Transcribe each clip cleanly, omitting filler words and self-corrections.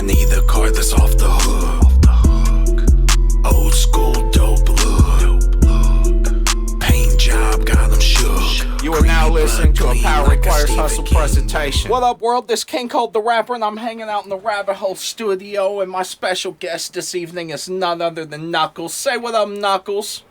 need the car that's off the hook. Old school dope look. Paint job got them shook. You are now listening to a Power Requires Hustle King. presentation. What up, world? This is King Kold the Rapper, and I'm hanging out in the Rabbit Hole studio, and my special guest this evening is none other than Knuckles. Say what up, Knuckles.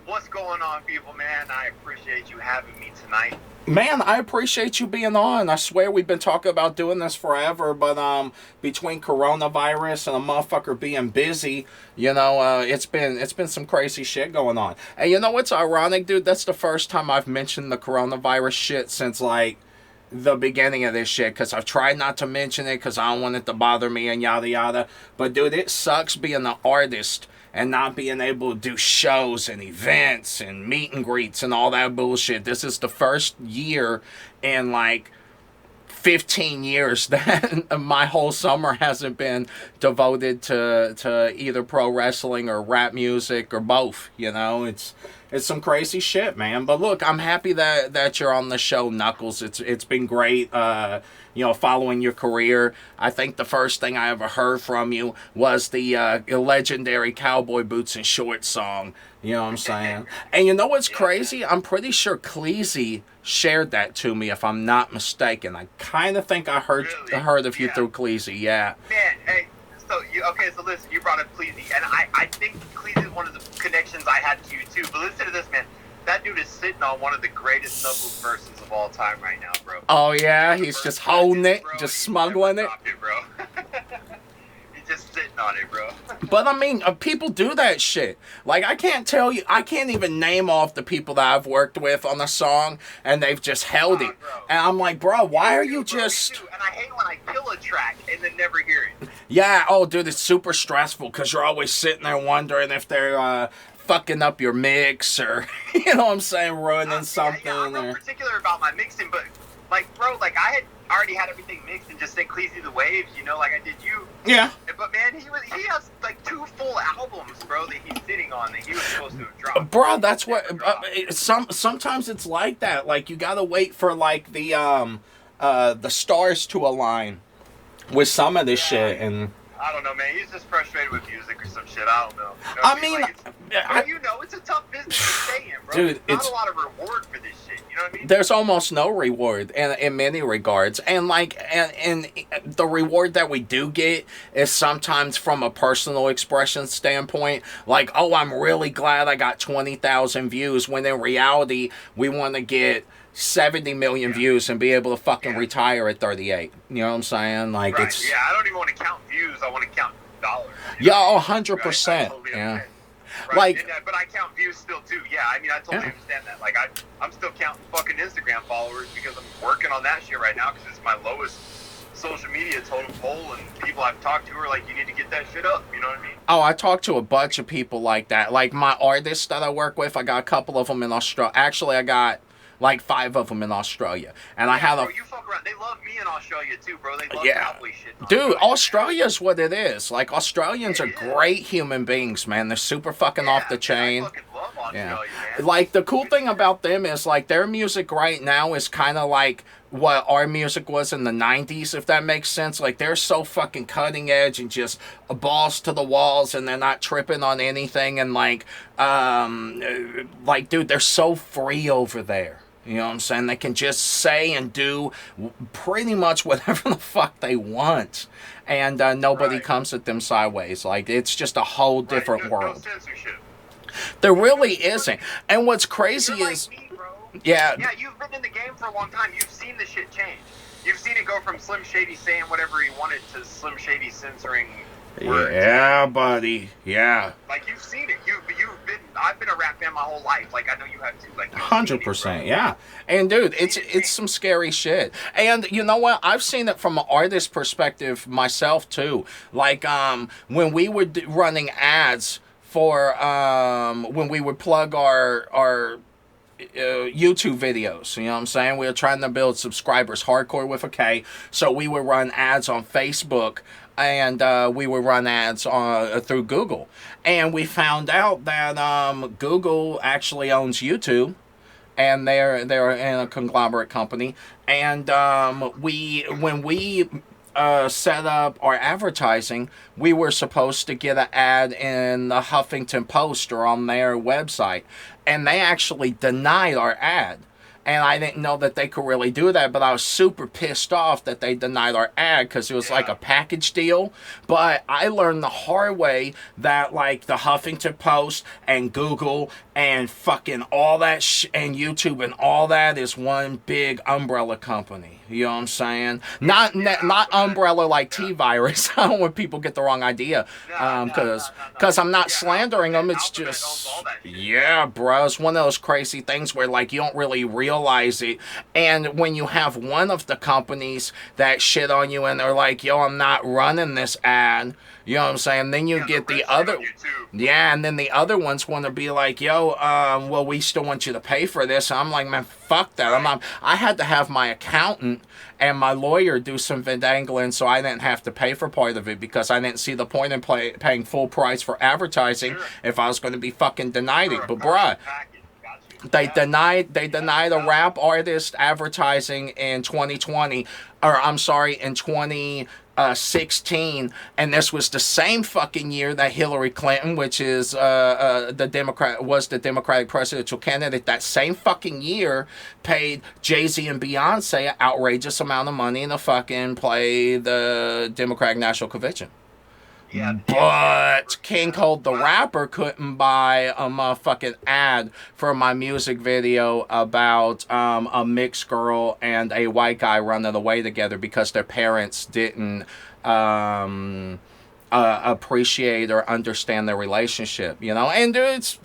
What's going on, people, man? I appreciate you having me tonight. Man, I appreciate you being on. I swear we've been talking about doing this forever, but between coronavirus and a motherfucker being busy, you know, it's been some crazy shit going on. And you know what's ironic, dude? That's the first time I've mentioned the coronavirus shit since like the beginning of this shit, because I've tried not to mention it because I don't want it to bother me and yada yada. But dude, it sucks being an artist and not being able to do shows and events and meet and greets and all that bullshit. This is the first year in like 15 years that my whole summer hasn't been devoted to either pro wrestling or rap music or both. You know, it's some crazy shit, man. But look, I'm happy that you're on the show, Knuckles. It's been great. You know, following your career. I think the first thing I ever heard from you was the legendary Cowboy Boots and Shorts song. You know what I'm saying? And you know what's crazy? I'm pretty sure Cleasy shared that to me, if I'm not mistaken. I kind of think I heard of you through Cleasy, yeah. Man, hey, so listen, you brought up Cleasy, and I think Cleasy is one of the connections I had to you too. But listen to this, man. That dude is sitting on one of the greatest Knuckles verses of all time right now, bro. Oh yeah, he's just holding it, just smuggling it. Bro. He's just sitting on it, bro. But I mean, people do that shit. Like, I can't even name off the people that I've worked with on a song, and they've just held it. Bro. And I'm like, bro, why are you just... And I hate when I kill a track and then never hear it. Yeah, oh, dude, it's super stressful, because you're always sitting there wondering if they're fucking up your mix, or, you know what I'm saying, ruining something. Yeah, I'm not particular about my mixing, but, like, bro, like, I had already had everything mixed and just sent Cleasy the waves, you know, like I did you. Yeah. But, man, he has, like, 2 full albums, bro, that he's sitting on that he was supposed to have dropped. Bro, that's what... sometimes it's like that. Like, you gotta wait for, like, the stars to align with some of this shit, and... I don't know, man. He's just frustrated with music or some shit. I don't know. You know I mean, like, it's a tough business to stay in, bro. Dude, There's not a lot of reward for this shit. You know what I mean? There's almost no reward in many regards, and like, and the reward that we do get is sometimes from a personal expression standpoint. Like, oh, I'm really glad I got 20,000 views. When in reality, we want to get 70 million views and be able to fucking retire at 38. You know what I'm saying? Like, right. it's... Yeah, I don't even want to count views. I want to count dollars. Yeah, 100%. Right? Totally yeah. Right? Like... but I count views still, too. Yeah, I mean, I totally understand that. Like, I'm still counting fucking Instagram followers because I'm working on that shit right now because it's my lowest social media total poll, and people I've talked to are like, you need to get that shit up. You know what I mean? Oh, I talked to a bunch of people like that. Like, my artists that I work with, I got a couple of them in Australia. Actually, I got... like 5 of them in Australia, and I had bro, you fuck around. They love me in Australia too, bro. They love cowboy shit. Dude, Australia's what it is. Like, Australians are great human beings, man. They're super fucking off the chain. I fucking love Australia, man. Like, the cool thing about them is, like, their music right now is kind of like what our music was in the 90s, if that makes sense. Like, they're so fucking cutting edge and just balls to the walls, and they're not tripping on anything, and like, dude, they're so free over there. You know what I'm saying? They can just say and do pretty much whatever the fuck they want. And nobody comes at them sideways. Like, it's just a whole different world. No censorship. There really isn't. And what's crazy is... Like me, bro. Yeah. Yeah, you've been in the game for a long time. You've seen the shit change. You've seen it go from Slim Shady saying whatever he wanted to Slim Shady censoring words. Yeah, buddy. Yeah. Like, you've seen it. I've been a rap fan my whole life. Like, I know you have too. Like, 100%, yeah. And dude, it's some scary shit. And you know what? I've seen it from an artist perspective myself too. Like, when we were running ads for when we would plug our YouTube videos, you know what I'm saying? We were trying to build subscribers, hardcore with a K. So we would run ads on Facebook, and we would run ads through Google. And we found out that Google actually owns YouTube, and they're in a conglomerate company. And when we set up our advertising, we were supposed to get an ad in the Huffington Post or on their website, and they actually denied our ad. And I didn't know that they could really do that, but I was super pissed off that they denied our ad because it was like a package deal. But I learned the hard way that like the Huffington Post and Google and fucking all that and YouTube and all that is one big umbrella company. You know what I'm saying? Not umbrella like T-Virus. I don't want people get the wrong idea. Because I'm not slandering them. It's just, yeah, bro. It's one of those crazy things where like you don't really realize it. And when you have one of the companies that shit on you and they're like, yo, I'm not running this ad. You know what I'm saying? Then you get the other, and then the other ones want to be like, yo, well, we still want you to pay for this. And I'm like, man, fuck that. I had to have my accountant and my lawyer do some vidangling so I didn't have to pay for part of it because I didn't see the point in paying full price for advertising if I was going to be fucking denied it. But bruh, they denied a rap artist advertising in 2020, or I'm sorry, in 2016, and this was the same fucking year that Hillary Clinton, which is the Democratic presidential candidate, that same fucking year paid Jay-Z and Beyonce an outrageous amount of money to fucking play the Democratic National Convention. Yeah, but King Kold the rapper couldn't buy a motherfucking ad for my music video about a mixed girl and a white guy running away together because their parents didn't appreciate or understand their relationship, you know? And it's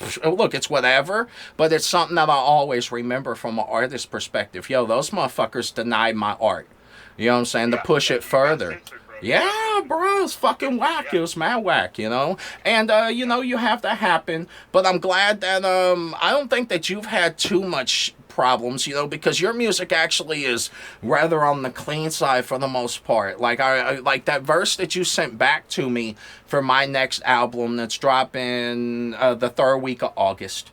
whatever, but it's something that I always remember from an artist's perspective. Yo, those motherfuckers denied my art. You know what I'm saying? To push it further. Yeah, bro, it's fucking whack. It was mad whack, you know? And, you know, you have that happen. But I'm glad that, I don't think that you've had too much problems, you know, because your music actually is rather on the clean side for the most part. Like, I like that verse that you sent back to me for my next album that's dropping the third week of August.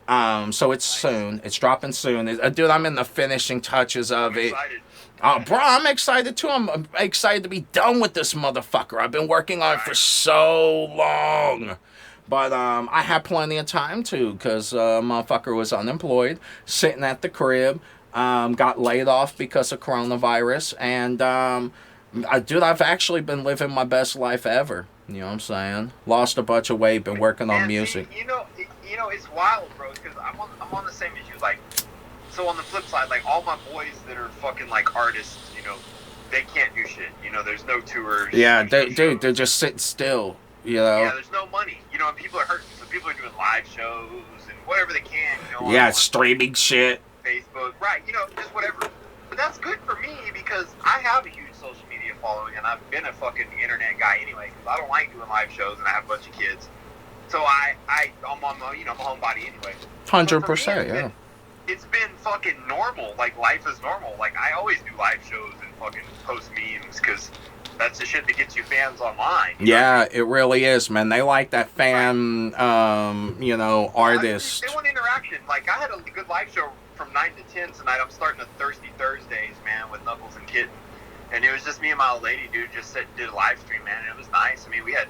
So it's soon. It's dropping soon. Dude, I'm in the finishing touches of it. Oh, bro, I'm excited too. I'm excited to be done with this motherfucker. I've been working on it for so long. But I had plenty of time too, because motherfucker was unemployed, sitting at the crib, got laid off because of coronavirus, and dude, I've actually been living my best life ever. You know what I'm saying? Lost a bunch of weight, been working on music. See, you know, it's wild, bro, because I'm on the same issue, like. So on the flip side, like all my boys that are fucking like artists, you know, they can't do shit. You know, there's no tours. Yeah, they're just sitting still. You know. Yeah, there's no money. You know, and people are hurting. So people are doing live shows and whatever they can. You know. Yeah, streaming shit. Facebook, right? You know, just whatever. But that's good for me because I have a huge social media following, and I've been a fucking internet guy anyway. Because I don't like doing live shows, and I have a bunch of kids. So I'm on my, you know, I'm a homebody anyway. 100%, yeah. It's been fucking normal. Like, life is normal. Like, I always do live shows and fucking post memes because that's the shit that gets you fans online. Yeah, it really is, man. They like that fan, you know, artist. They want interaction. Like, I had a good live show from 9 to 10 tonight. I'm starting a Thirsty Thursdays, man, with Knuckles and Kitten. And it was just me and my old lady, dude, did a live stream, man, and it was nice. I mean, we had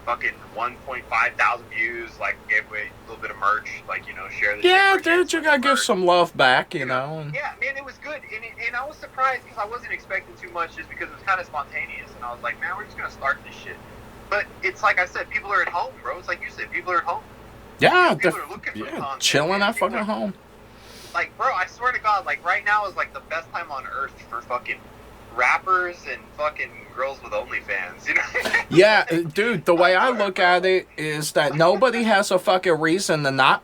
fucking 1.5 thousand views, like gave away a little bit of merch, like, you know, share the yeah, dude, you gotta give some love back, you know. And yeah, man, it was good, and I was surprised because I wasn't expecting too much just because it was kind of spontaneous, and I was like, man, we're just gonna start this shit. But it's like I said, people are at home, bro. It's like you said, people are at home. Yeah, people are looking for content, chilling at fucking home. Like, bro, I swear to God, like right now is like the best time on earth for fucking rappers and fucking girls with OnlyFans, you know? Yeah, dude, the way I look at it is that nobody has a fucking reason to not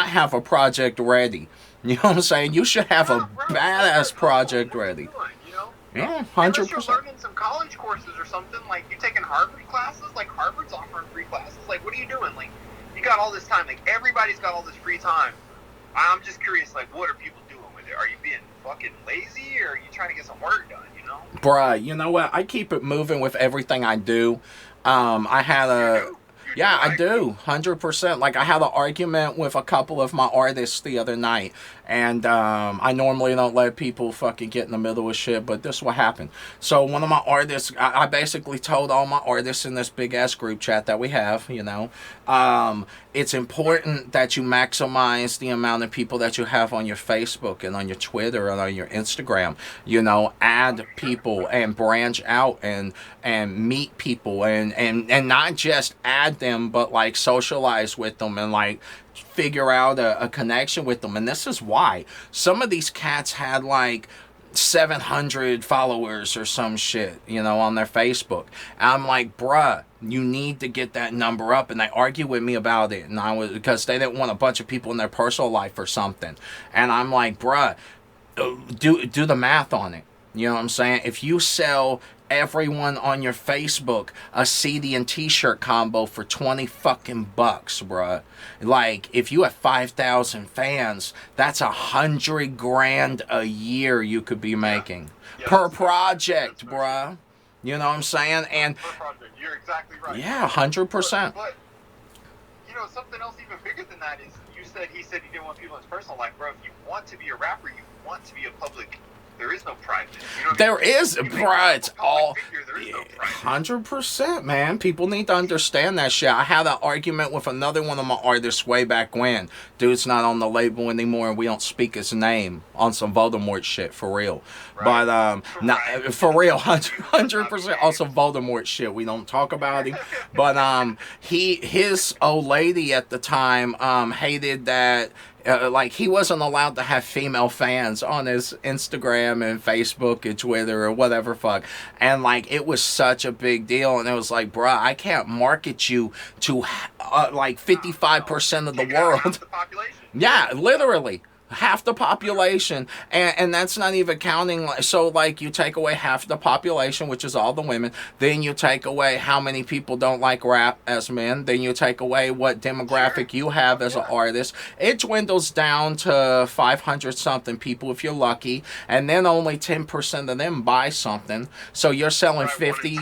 have a project ready. You know what I'm saying? You should have a badass project ready. Yeah, 100%. Unless you're learning some college courses or something, like you taking Harvard classes, like Harvard's offering free classes. Like, what are you doing? Like, you got all this time. Like, everybody's got all this free time. I'm just curious, like, what are people doing with it? Are you being fucking lazy, or are you trying to get some work done, you know? Bruh, you know what? I keep it moving with everything I do. I had a... Yeah, I do, 100%. Like, I had an argument with a couple of my artists the other night, and I normally don't let people fucking get in the middle of shit, but this is what happened. So one of my artists, I basically told all my artists in this big-ass group chat that we have, you know, it's important that you maximize the amount of people that you have on your Facebook and on your Twitter and on your Instagram. You know, add people and branch out and meet people and not just add them, but like socialize with them and like figure out a connection with them. And this is why some of these cats had like 700 followers or some shit, you know, on their Facebook. And I'm like, bruh, you need to get that number up. And they argue with me about it, and I was, because they didn't want a bunch of people in their personal life or something. And I'm like, bruh, do the math on it. You know what I'm saying? If you sell everyone on your Facebook a CD and t-shirt combo for 20 fucking bucks, bruh. Like, if you have 5,000 fans, that's $100,000 a year you could be making per project, bruh. You know what I'm saying? And per project, you're exactly right. Yeah, 100%. But you know, something else even bigger than that is he said he didn't want people in his personal life, bro. If you want to be a rapper, you want to be a public. There is no private. You know what there I mean? is pride. It's all There is no private. 100%, man. People need to understand that shit. I had an argument with another one of my artists way back when. Dude's not on the label anymore, and we don't speak his name on some Voldemort shit, for real. Right. But not for real, 100% on some Voldemort shit. We don't talk about him. But his old lady at the time hated that. Like, he wasn't allowed to have female fans on his Instagram and Facebook and Twitter or whatever fuck. And, like, it was such a big deal. And it was like, bruh, I can't market you to, like, 55% of the world. Half the population. Yeah, literally. Half the population, and that's not even counting. So, like, you take away half the population, which is all the women, then you take away how many people don't like rap as men, then you take away what demographic you have as an artist. It dwindles down to 500 something people if you're lucky, and then only 10% of them buy something. So you're selling 50.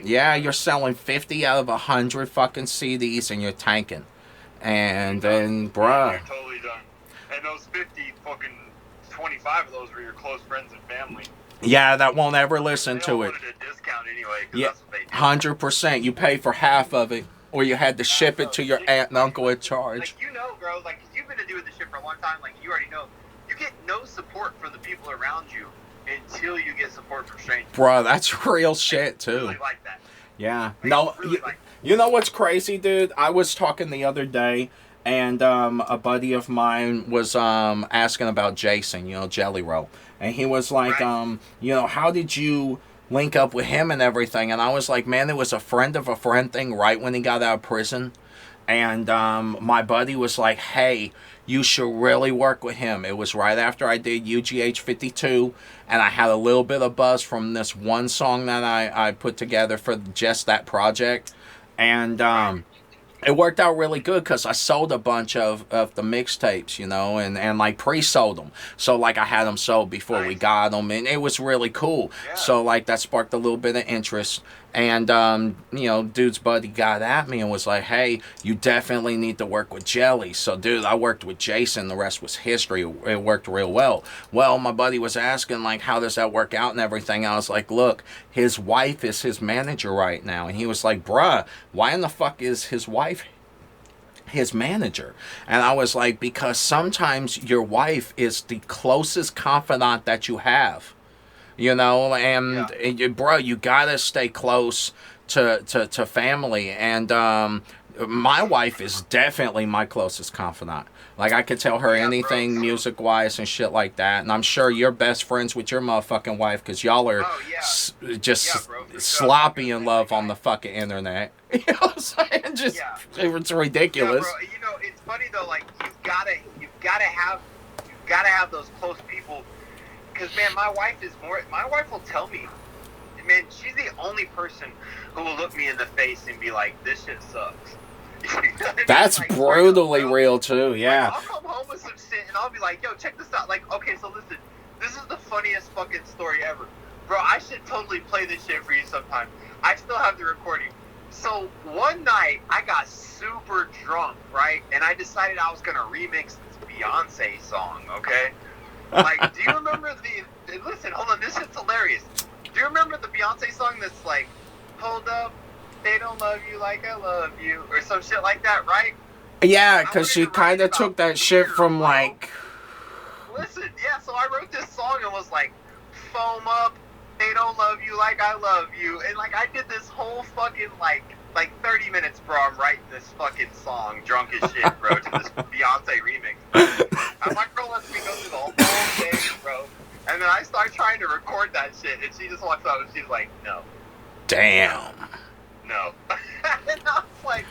Yeah, you're selling 50 out of 100 fucking CDs, and you're tanking. And then, bruh. You're totally done. And those 50, fucking 25 of those were your close friends and family. Yeah, that won't ever listen to it. They wanted a discount anyway, 'cause Yeah, that's what they do. 100%. You pay for half of it, or you had to ship it to your aunt and uncle at charge. Like, you know, bro, like, 'cause you've been doing this shit for a long time, like, you already know. You get no support from the people around you until you get support from strangers. Bruh, that's real shit, too. I really like that. Yeah. Like, No, really like you know what's crazy, dude? I was talking the other day, and a buddy of mine was asking about Jason, you know, Jelly Roll. And he was like, Right. you know, how did you link up with him and everything? And I was like, man, it was a friend of a friend thing right when he got out of prison. And my buddy was like, hey, you should really work with him. It was right after I did UGH 52, and I had a little bit of buzz from this one song that I put together for just that project. And it worked out really good because I sold a bunch of the mixtapes, you know, and like pre-sold them. So, like, I had them sold before we got them, and it was really cool. Yeah. So, like, that sparked a little bit of interest. And, you know, dude's buddy got at me and was like, hey, you definitely need to work with Jelly. So, dude, I worked with Jason. The rest was history. It worked real well. Well, my buddy was asking, like, how does that work out and everything? I was like, look, his wife is his manager right now. And he was like, bruh, why in the fuck is his wife his manager? And I was like, because sometimes your wife is the closest confidant that you have. You know, and bro, you gotta stay close to family. And my wife is definitely my closest confidant. Like, I could tell her anything music-wise and shit like that. And I'm sure you're best friends with your motherfucking wife because y'all are sloppy in love on the fucking internet. You know what I'm saying? Just, it's ridiculous. Yeah, bro. You know, it's funny though. Like, you've gotta have those close people. Because, man, my wife will tell me, man, she's the only person who will look me in the face and be like, this shit sucks. That's like, brutally real, too, yeah. Like, I'll come home with some shit and I'll be like, yo, check this out. Like, okay, so listen, this is the funniest fucking story ever. Bro, I should totally play this shit for you sometime. I still have the recording. So one night I got super drunk, right? And I decided I was gonna remix this Beyonce song, okay? Like, do you remember listen, hold on, this is hilarious. Do you remember the Beyonce song that's like, hold up, they don't love you like I love you, or some shit like that, right? Yeah, because she kind of took that shit from, like... Listen, yeah, so I wrote this song and was like, foam up, they don't love you like I love you. And, like, I did this whole fucking, like 30 minutes, bro. I'm writing this fucking song, drunk as shit, bro, to this Beyonce remix. And my girl lets me go through the whole thing, bro. And then I start trying to record that shit, and she just walks out and she's like, no. Damn. No. And I was like...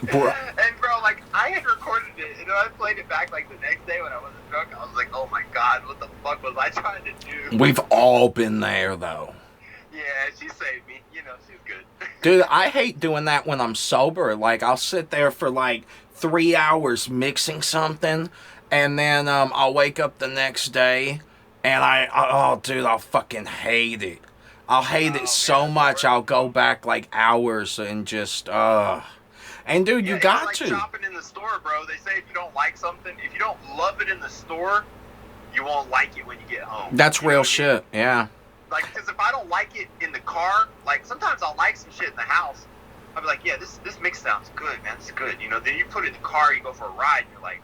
Bro. And bro, like, I had recorded it, and then I played it back, like, the next day when I wasn't drunk. I was like, oh my god, what the fuck was I trying to do? We've all been there, though. Yeah, she saved me. You know, she's good. Dude, I hate doing that when I'm sober. Like, I'll sit there for, like, 3 hours mixing something, and then I'll wake up the next day, and oh, dude, I'll fucking hate it. I'll hate it so much, I'll go back, like, hours and just, And dude, you got like to. Shopping in the store, bro. They say if you don't like something, if you don't love it in the store, you won't like it when you get home. That's real shit. Yeah. Like, because if I don't like it in the car, like sometimes I'll like some shit in the house. I'll be like, yeah, this mix sounds good, man. It's good. You know, then you put it in the car, you go for a ride, and you're like,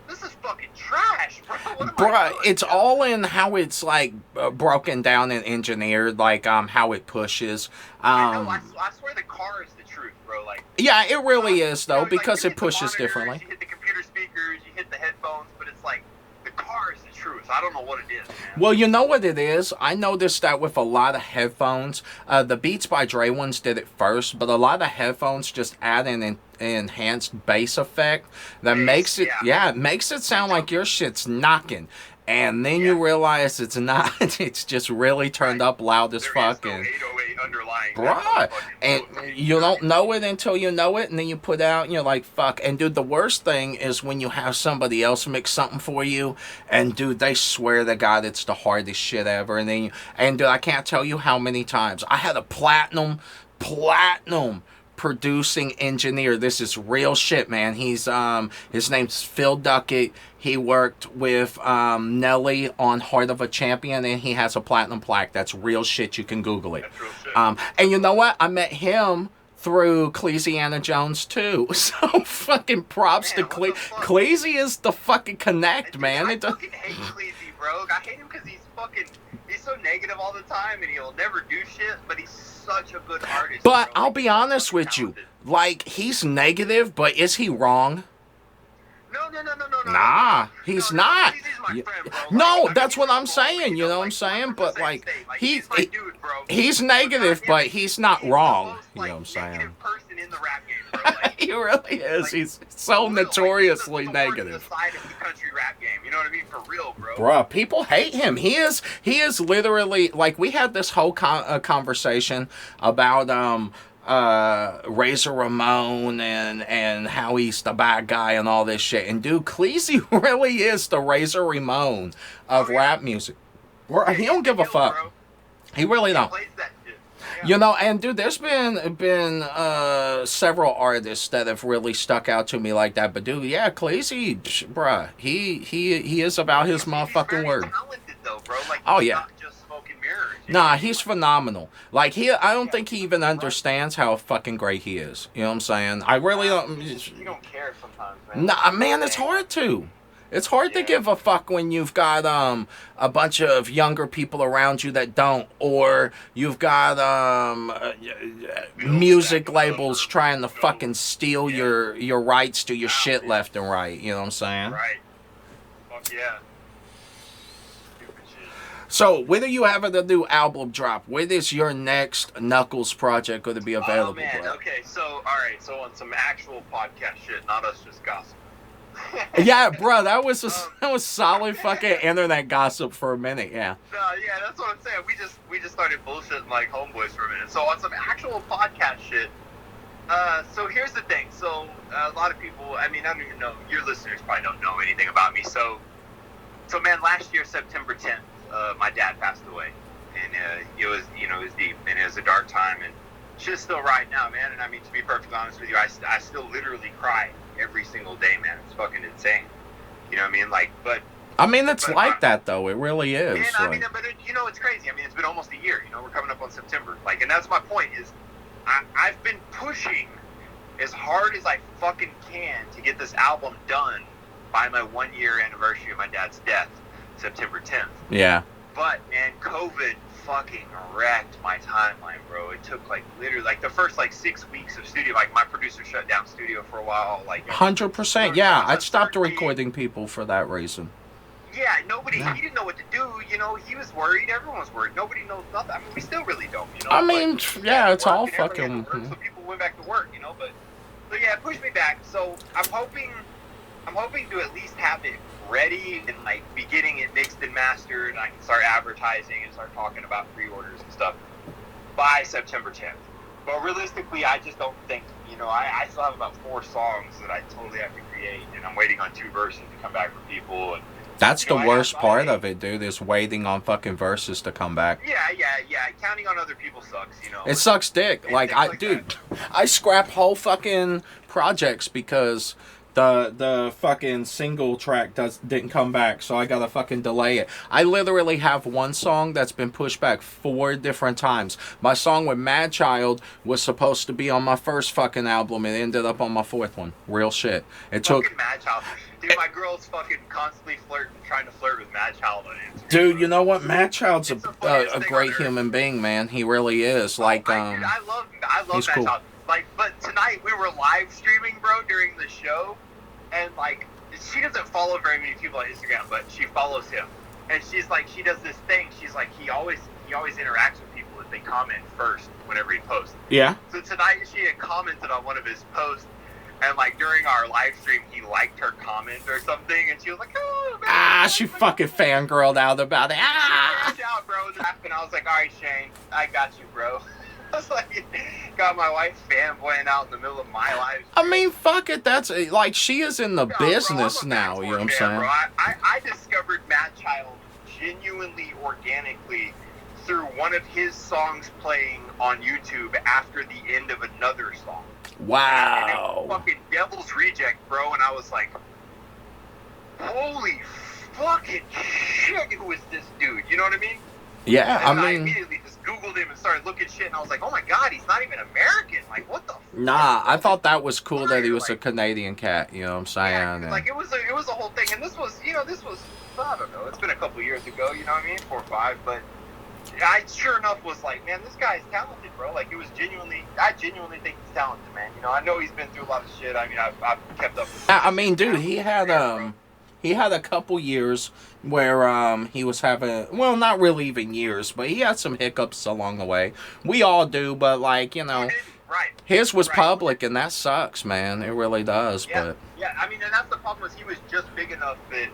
this is fucking trash, bro. What am I doing? It's all in how it's like broken down and engineered, like how it pushes. I swear the car is the truth, bro. Like, yeah, it really is though, like, because you it hit the pushes monitors, differently. You hit the computer speakers, you hit the headphones, but it's like the car is the truth. I don't know what it is, man. Well, you know what it is? I noticed that with a lot of headphones, the Beats by Dre ones did it first, but a lot of headphones just add an enhanced bass effect that makes it, it makes it sound like your shit's knocking. And then you realize it's not. It's just really turned up loud as fucking. There is no 808 underlying. Bruh. And you don't know it until you know it, and then you put out, and you're like, fuck. And dude, the worst thing is when you have somebody else mix something for you, and dude, they swear to God it's the hardest shit ever. And then, dude, I can't tell you how many times I had a platinum producing engineer. This is real shit, man. He's his name's Phil Duckett. He worked with Nelly on Heart of a Champion, and he has a platinum plaque. That's real shit. You can Google it. That's real shit. And you know what? I met him through Cleesiana Jones too. So fucking props to Cleesy is the fucking connect, man. I fucking hate Cleesy, bro. I hate him because he's so negative all the time, and he'll never do shit, but he's such a good artist. But bro. I'll be honest with you. Like, he's negative, but is he wrong? No. Nah, he's not. He's my friend, bro. No, Like, that's I mean, what I'm saying. You know what I'm saying? But like, he's my dude, bro. he's negative, but he's not wrong. Most, you know what I'm saying? Negative person in the rap game, bro. Like, He really is. like, He's so notoriously he's the negative. side of the country rap game. You know what I mean? For real, bro. Bruh, people hate him. He is literally, like, we had this whole conversation about Razor Ramon and how he's the bad guy and all this shit. And dude, Cleesy really is the Razor Ramon of rap music. Bruh, he don't give a fuck. Bro. He really don't. Plays that shit. Yeah. You know, and dude, there's been several artists that have really stuck out to me like that. But dude, yeah, Cleesy, bruh, he is about his motherfucking word. He's talented though, bro. Like, oh he's yeah. not just smoking mirrors. Nah, he's phenomenal. Like, I don't think he even understands how fucking great he is. You know what I'm saying? I really don't. You don't care sometimes, man. Nah, man, it's hard to. It's hard to give a fuck when you've got a bunch of younger people around you that don't, or you've got music labels trying to fucking steal your rights to your shit left and right. You know what I'm saying? Right. Fuck yeah. Stupid shit. So, when are you having a new album drop? When is your next Knuckles project going to be available? Oh man, bro? okay, so alright, so on some actual podcast shit, not us just gossip. Yeah, bro, that was solid fucking internet gossip for a minute. Yeah. Yeah, that's what I'm saying. We just started bullshitting like homeboys for a minute. So on some actual podcast shit. So here's the thing. So a lot of people, I mean, I don't even know. Your listeners probably don't know anything about me. So man, last year September 10th, my dad passed away, and it was deep, and it was a dark time, and shit's still riding out, man. And I mean, to be perfectly honest with you, I still literally cry every single day, man. It's fucking insane. You know what I mean? Like, but I mean, it's like that though. It really is. man, I mean, but you know, it's crazy. I mean, it's been almost a year. You know, we're coming up on September. Like, and that's my point is, I've been pushing as hard as I fucking can to get this album done by my 1 year anniversary of my dad's death, September 10th. Yeah. But man, COVID fucking wrecked my timeline, bro. It took like literally like the first like 6 weeks of studio. Like my producer shut down studio for a while. Like 100%. Yeah, I stopped recording people for that reason. Yeah, nobody. Yeah. He didn't know what to do. You know, he was worried. Everyone was worried. Nobody knows nothing. I mean, we still really don't. You know. I mean, yeah, it's all fucking. So people went back to work. You know, but yeah, it pushed me back. So I'm hoping to at least have it ready and like be getting it mixed and mastered, and I can start advertising and start talking about pre-orders and stuff by September 10th. But realistically, I just don't think, you know, I still have about 4 songs that I totally have to create, and I'm waiting on 2 verses to come back from people. And that's the worst part of it, dude, is waiting on fucking verses to come back. Yeah. Counting on other people sucks, you know. It sucks dick. Like, I scrap whole fucking projects because the fucking single track didn't come back, so I gotta fucking delay it. I literally have one song that's been pushed back 4 different times. My song with Mad Child was supposed to be on my first fucking album. It ended up on my 4th one. Real shit. It took Mad Child. Dude, my girl's fucking constantly trying to flirt with Mad Child on Instagram. Dude, you know what? Mad Child's a great human being, man. He really is. Like, dude, I love Mad cool. Child. Like, but tonight we were live streaming, bro, during the show, and like, she doesn't follow very many people on Instagram, but she follows him, and she's like, she does this thing. She's like, he always interacts with people if they comment first whenever he posts. Yeah. So tonight she had commented on one of his posts. And, like, during our live stream, he liked her comment or something, and she was like, oh, man. She fucking fangirled out about it. She freaked out, bro. And I was like, all right, Shane, I got you, bro. I was like, got my wife fanboying out in the middle of my live stream. I mean, fuck it. That's, like, she is in the business now, you know what I'm saying? Bro. I discovered Mad Child genuinely, organically, through one of his songs playing on YouTube after the end of another song. Wow. And it was fucking Devil's Reject, bro, and I was like, holy fucking shit, who is this dude? You know what I mean? Yeah, and I I mean, immediately just Googled him and started looking shit, and I was like, oh my god, he's not even American. Like, what the Nah, I thought that was cool that he was a Canadian cat, you know what I'm saying? Yeah, like, it was a whole thing, and this was, I don't know, it's been a couple years ago, you know what I mean, 4 or 5, but I sure enough was like, man, this guy's talented, bro. Like, I genuinely think he's talented, man. You know, I know he's been through a lot of shit. I mean, I've kept up with I mean, dude, he had a couple years where he was having, well, not really even years, but he had some hiccups along the way. We all do, but like, you know, his was public, and that sucks, man. It really does. Yeah, but yeah, I mean, and that's the problem, is he was just big enough that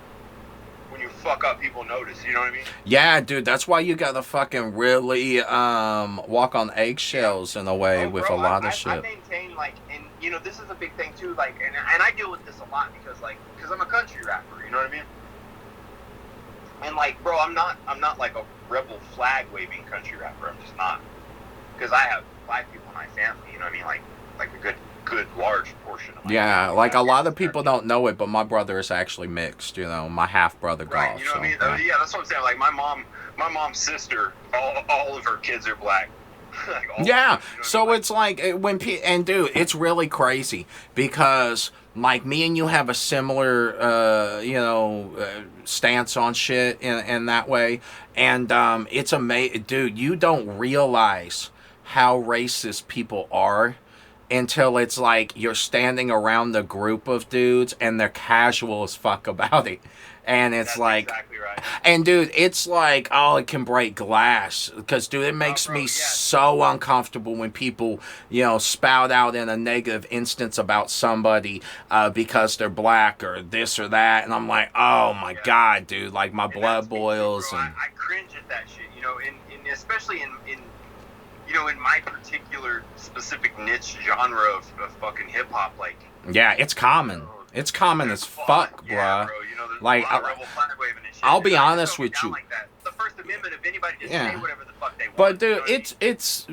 when you fuck up, people notice, you know what I mean? Yeah, dude, that's why you gotta fucking really walk on eggshells in a way with bro, a lot of shit. I maintain, like, and you know, this is a big thing too, like, and I deal with this a lot because I'm a country rapper, you know what I mean? And like, bro, I'm not like a rebel flag waving country rapper. I'm just not, because I have Black people in my family, you know what I mean? Like a good large portion of my family. Like a lot of people don't know it, but my brother is actually mixed, you know, my half brother golf. Right, you know what I mean? Yeah, that's what I'm saying. Like my mom's sister, all of her kids are Black. Like, yeah, you know, so it's like when and dude, it's really crazy because like me and you have a similar stance on shit in that way, and it's amazing, dude. You don't realize how racist people are until it's like you're standing around the group of dudes and they're casual as fuck about it. And it's that's like, exactly right. And dude, it's like, oh, it can break glass. Because, dude, it makes me so uncomfortable when people, you know, spout out in a negative instance about somebody because they're Black or this or that. And I'm like, oh my God, dude, like my blood boils. Bro, I cringe at that shit, you know, especially in you know, in my particular specific niche genre of fucking hip hop, like. Yeah, it's common. It's common as fuck, yeah, bruh. Bro, you know, like, Rebel flag waving and shit. I'll be honest with you. Like that. The First Amendment limit of anybody to Yeah. say whatever the fuck they want. But dude, you know what I mean? it's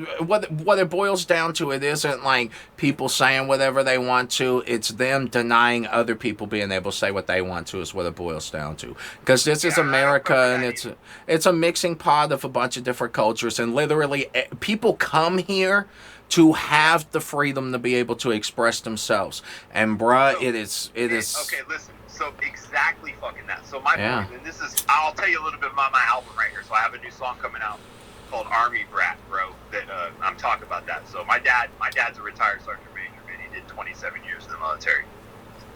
what it boils down to. It isn't like people saying whatever they want to. It's them denying other people being able to say what they want to. Is what it boils down to. Because this is Yeah, I don't America, fuck with and that it's a mixing pot of a bunch of different cultures, and literally people come here to have the freedom to be able to express themselves. And bruh, So, it is. Okay, listen. So exactly fucking that. So my Yeah. point, and this is, I'll tell you a little bit about my album right here. So I have a new song coming out called Army Brat, bro. That I'm talking about that. So my dad's a retired sergeant major, man. He did 27 years in the military.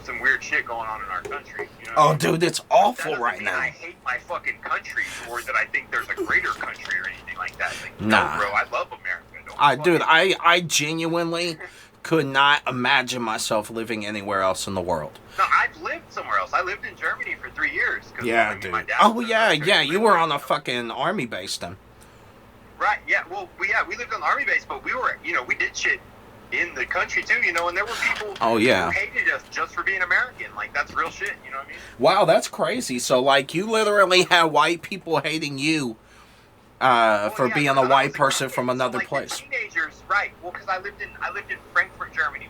Some weird shit going on in our country. You know what I Oh, mean? dude, it's That awful doesn't right mean now. I hate my fucking country or that I think there's a greater country or anything like that. Like, Nah. no, bro, I love America. Don't Dude, fucking- I genuinely could not imagine myself living anywhere else in the world. No, I've lived somewhere else. I lived in Germany for 3 years. 'Cause, Yeah, I mean, dude. my dad Oh, was a yeah, military yeah. You were on a man. fucking army base then. Right, yeah. Well, we lived on the army base, but we were, we did shit in the country too, and there were people Oh, yeah. who hated us just for being American. Like, that's real shit, you know what I mean? Wow, that's crazy. So, like, you literally had white people hating you Well, for yeah, being a 'cause I white was person kid, from so, another like, the place. teenagers, right? Well, because I lived in Frankfurt, Germany,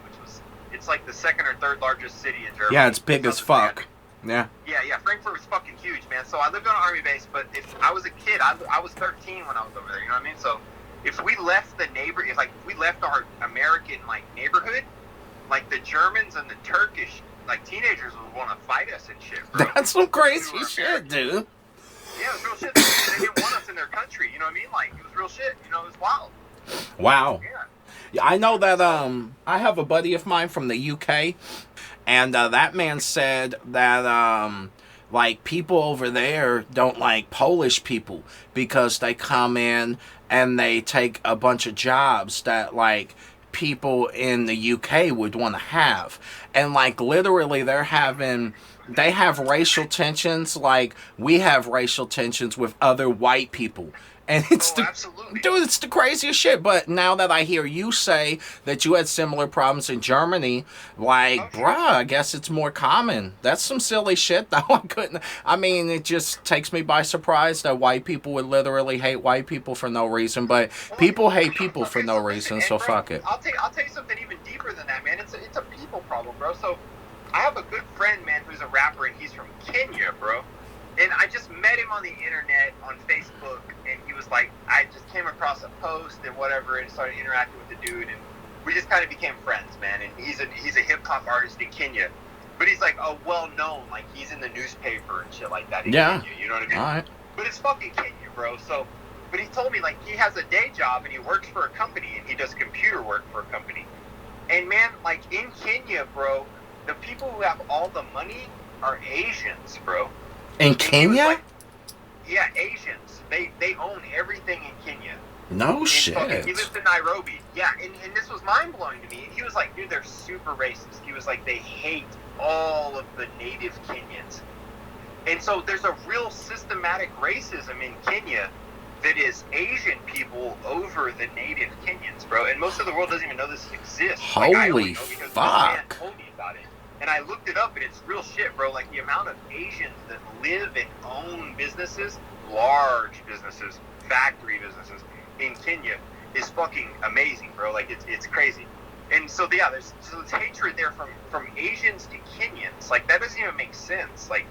it's like the second or third largest city in Germany. Yeah, it's big as fuck. Yeah. Yeah, Frankfurt was fucking huge, man. So I lived on an army base, but if I was a kid, I was 13 when I was over there. You know what I mean? So if we left if we left our American neighborhood, like the Germans and the Turkish teenagers would want to fight us and shit, bro. That's some crazy We were shit, American. dude. Yeah, it was real shit. They didn't want us in their country. You know what I mean? Like, it was real shit. It was wild. Wow. Yeah. Yeah, I know that I have a buddy of mine from the UK, and that man said that like people over there don't like Polish people because they come in and they take a bunch of jobs that like people in the UK would want to have, and like literally they have racial tensions like we have racial tensions with other white people. And it's Absolutely. dude, it's the craziest shit. But now that I hear you say that you had similar problems in Germany, like, Oh, sure. bruh, I guess it's more common. That's some silly shit, though. I mean, it just takes me by surprise that white people would literally hate white people for no reason. But people hate people for no reason, so bro, fuck it. I'll tell you something even deeper than that, man. It's a people problem, bro. So I have a good friend, man, who's a rapper, and he's from Kenya, bro. And I just met him on the internet, on Facebook, and he was like, I just came across a post and whatever, and started interacting with the dude, and we just kind of became friends, man. And he's a hip hop artist in Kenya, but he's like well known, like he's in the newspaper and shit like that in Yeah. Kenya. You know what I mean? All right. But it's fucking Kenya, bro. So, but he told me like he has a day job and he works for a company and he does computer work for a company. And man, like in Kenya, bro, the people who have all the money are Asians, bro. In And he was Kenya? like, yeah, Asians. They own everything in Kenya. No He shit. lives in Nairobi. Yeah, and this was mind blowing to me. He was like, dude, they're super racist. He was like, they hate all of the native Kenyans. And so there's a real systematic racism in Kenya that is Asian people over the native Kenyans, bro. And most of the world doesn't even know this exists. Like, I only Holy know because this fuck. man told me about it. And I looked it up, and it's real shit, bro. Like, the amount of Asians that live and own businesses, large businesses, factory businesses in Kenya is fucking amazing, bro. Like, it's crazy. And so, yeah, there's hatred there from Asians to Kenyans. Like, that doesn't even make sense. Like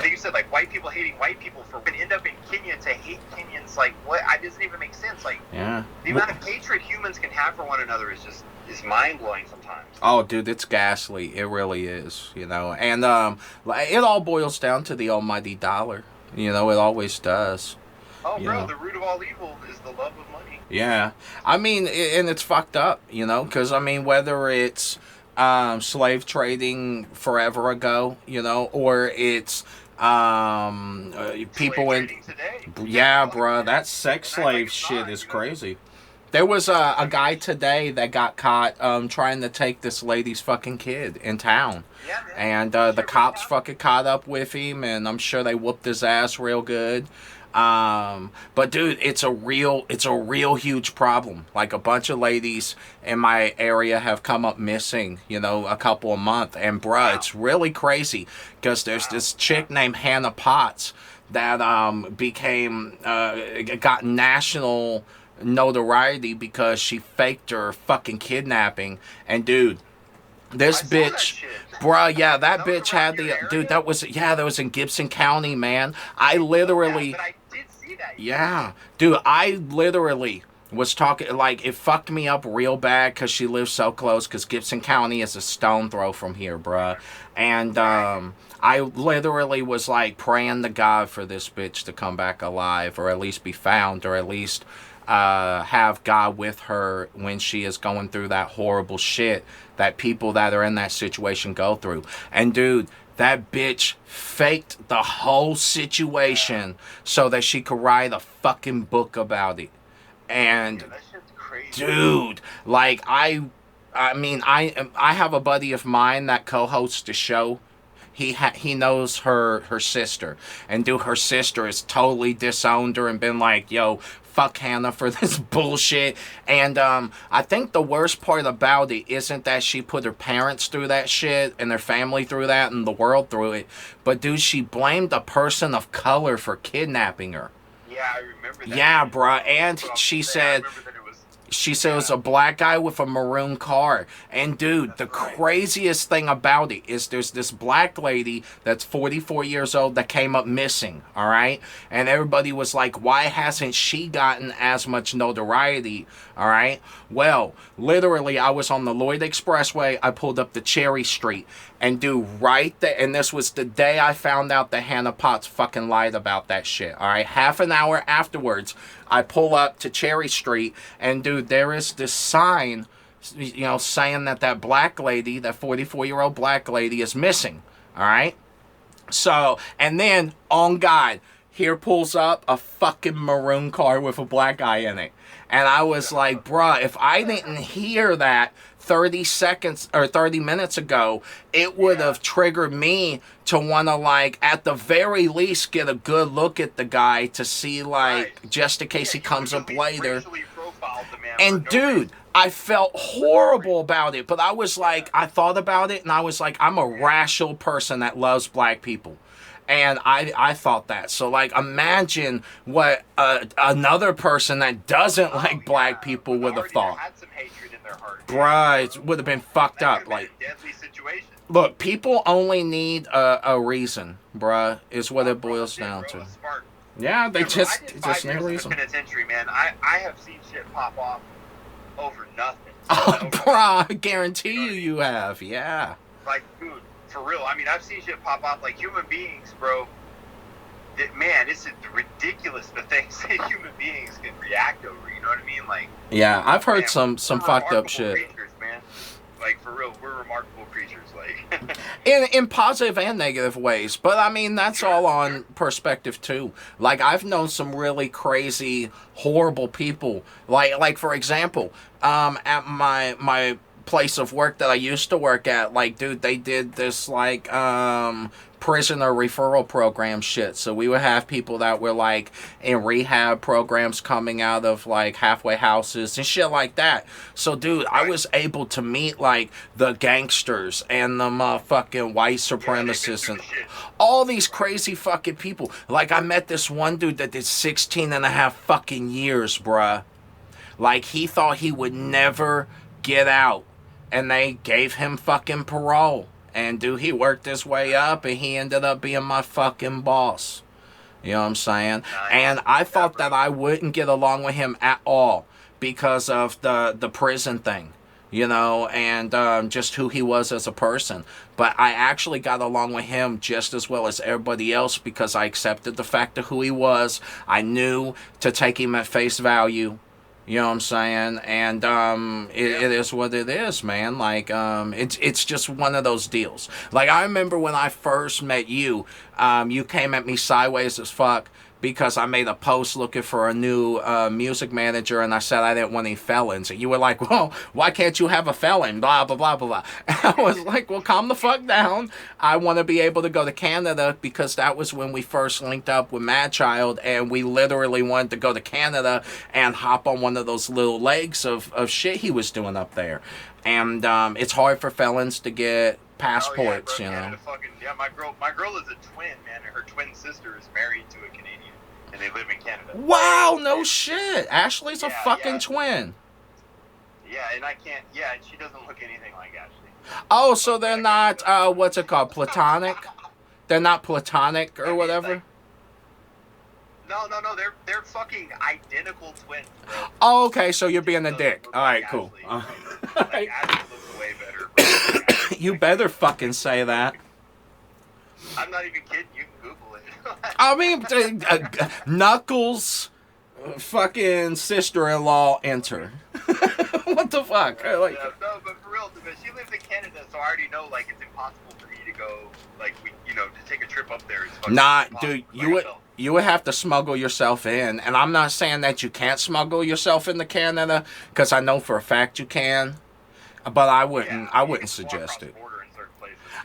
you said, like, white people hating white people and end up in Kenya to hate Kenyans. Like, what? It doesn't even make sense. Like, Yeah. the amount of hatred humans can have for one another is mind-blowing sometimes. Oh, dude, it's ghastly. It really is, And it all boils down to the almighty dollar. It always does. Oh, bro, Yeah. the root of all evil is the love of money. Yeah. I mean, and it's fucked up, because, whether it's slave trading forever ago, or it's people Slave in... trading today. Yeah, bruh, that sex slave shit is crazy. There was a guy today that got caught trying to take this lady's fucking kid in town. Yeah, man. And the cops fucking caught up with him, and I'm sure they whooped his ass real good. But dude, it's a real huge problem. Like, a bunch of ladies in my area have come up missing, a couple a month. And bruh, it's really crazy because there's this chick named Hannah Potts that became got national notoriety because she faked her fucking kidnapping. And dude, this I saw that bitch, shit. bruh, yeah, that That was bitch around had your the area? dude. That was in Gibson County, man. I Yeah, literally, but I did see that. yeah, dude, I literally was talking like it fucked me up real bad because she lives so close. Because Gibson County is a stone throw from here, bruh. And I literally was like praying to God for this bitch to come back alive, or at least be found, or at least have God with her when she is going through that horrible shit that people that are in that situation go through. And dude, that bitch faked the whole situation so that she could write a fucking book about it. And Yeah, that shit's crazy. dude, like I mean, I have a buddy of mine that co-hosts the show. He knows her sister, and dude, her sister has totally disowned her and been like, yo, fuck Hannah for this bullshit. And I think the worst part about it isn't that she put her parents through that shit and their family through that and the world through it, but dude, she blamed a person of color for kidnapping her. Yeah, I remember that. Yeah, shit. bruh, and But she I said remember that it was. she said it was a black guy with a maroon car. And dude, the craziest thing about it is there's this black lady that's 44 years old that came up missing, all right? And everybody was like, why hasn't she gotten as much notoriety, all right? Well, literally, I was on the Lloyd Expressway. I pulled up to Cherry Street. And dude, right there, and this was the day I found out that Hannah Potts fucking lied about that shit, all right? Half an hour afterwards, I pull up to Cherry Street, and dude, there is this sign, you know, saying that black lady, that 44-year-old black lady is missing, all right? So, and then, on God, here pulls up a fucking maroon car with a black guy in it. And I was like, bruh, if I didn't hear that 30 seconds or 30 minutes ago, it would have triggered me to want to, like, at the very least get a good look at the guy to see, like, just in case he comes up later. And dude, I felt horrible about it, but I was like, I thought about it and I was like, I'm a rational person that loves black people. And I thought that. So, like, imagine what another person that doesn't like black people would have thought. Had some hatred in their heart. Right, it would have been fucked That up. could have Like, been a deadly situation. look, people only need a reason, bruh, is what it boils Shit, down bro, to. it's smart. Yeah, they Yeah, bro, just I did need 5 a years in the reason. penitentiary, man. I have seen shit pop off over nothing. Oh, Over bruh, I guarantee you have. Yeah. like, dude, for real. I mean, I've seen shit pop off like human beings, bro. That, man, it's ridiculous the things that human beings can react over. You know what I mean? Like, Yeah, I've heard man, some we're fucked up remarkable shit. Creatures, man. Like, for real, we're remarkable creatures. Like, In positive and negative ways, but I mean that's all on perspective too. Like I've known some really crazy, horrible people. Like for example, at my place of work that I used to work at, like dude, they did this like prisoner referral program shit. So we would have people that were like in rehab programs coming out of like halfway houses and shit like that. So dude, I was able to meet like the gangsters and the motherfucking white supremacists and all these crazy fucking people. Like I met this one dude that did 16 and a half fucking years, bruh. Like he thought he would never get out, and they gave him fucking parole. And dude, he worked his way up, and he ended up being my fucking boss. You know what I'm saying? Nice. And I thought that I wouldn't get along with him at all because of the prison thing, you know, and just who he was as a person. But I actually got along with him just as well as everybody else because I accepted the fact of who he was. I knew to take him at face value. You know what I'm saying? And it is what it is, man. Like it's just one of those deals. Like I remember when I first met you, you came at me sideways as fuck because I made a post looking for a new music manager, and I said I didn't want any felons. And you were like, well, why can't you have a felon? Blah, blah, blah, blah, blah. And I was like, well, calm the fuck down. I want to be able to go to Canada because that was when we first linked up with Mad Child, and we literally wanted to go to Canada and hop on one of those little legs of shit he was doing up there. And it's hard for felons to get passports, bro, you know. Canada fucking, yeah, my girl is a twin, man, and her twin sister is married to a Canadian, and they live in Canada. Wow, no shit. Ashley's a fucking twin. Yeah, and I can't. Yeah, and she doesn't look anything like Ashley. Oh, so they're not what's it called, platonic? They're not platonic or whatever. No, they're fucking identical twins, bro. Oh, okay, so you're being a dick. All right, cool. Like, Ashley looks way better. Bro. Like, You better fucking say that. I'm not even kidding. You can Google it. I mean, Knuckles, fucking sister-in-law, enter. What the fuck? Like, yeah, no, but for real, she lives in Canada, so I already know, like, it's impossible for me to go, like, to take a trip up there. It's nah, dude, you would have to smuggle yourself in, and I'm not saying that you can't smuggle yourself into Canada, because I know for a fact you can, but I wouldn't suggest it.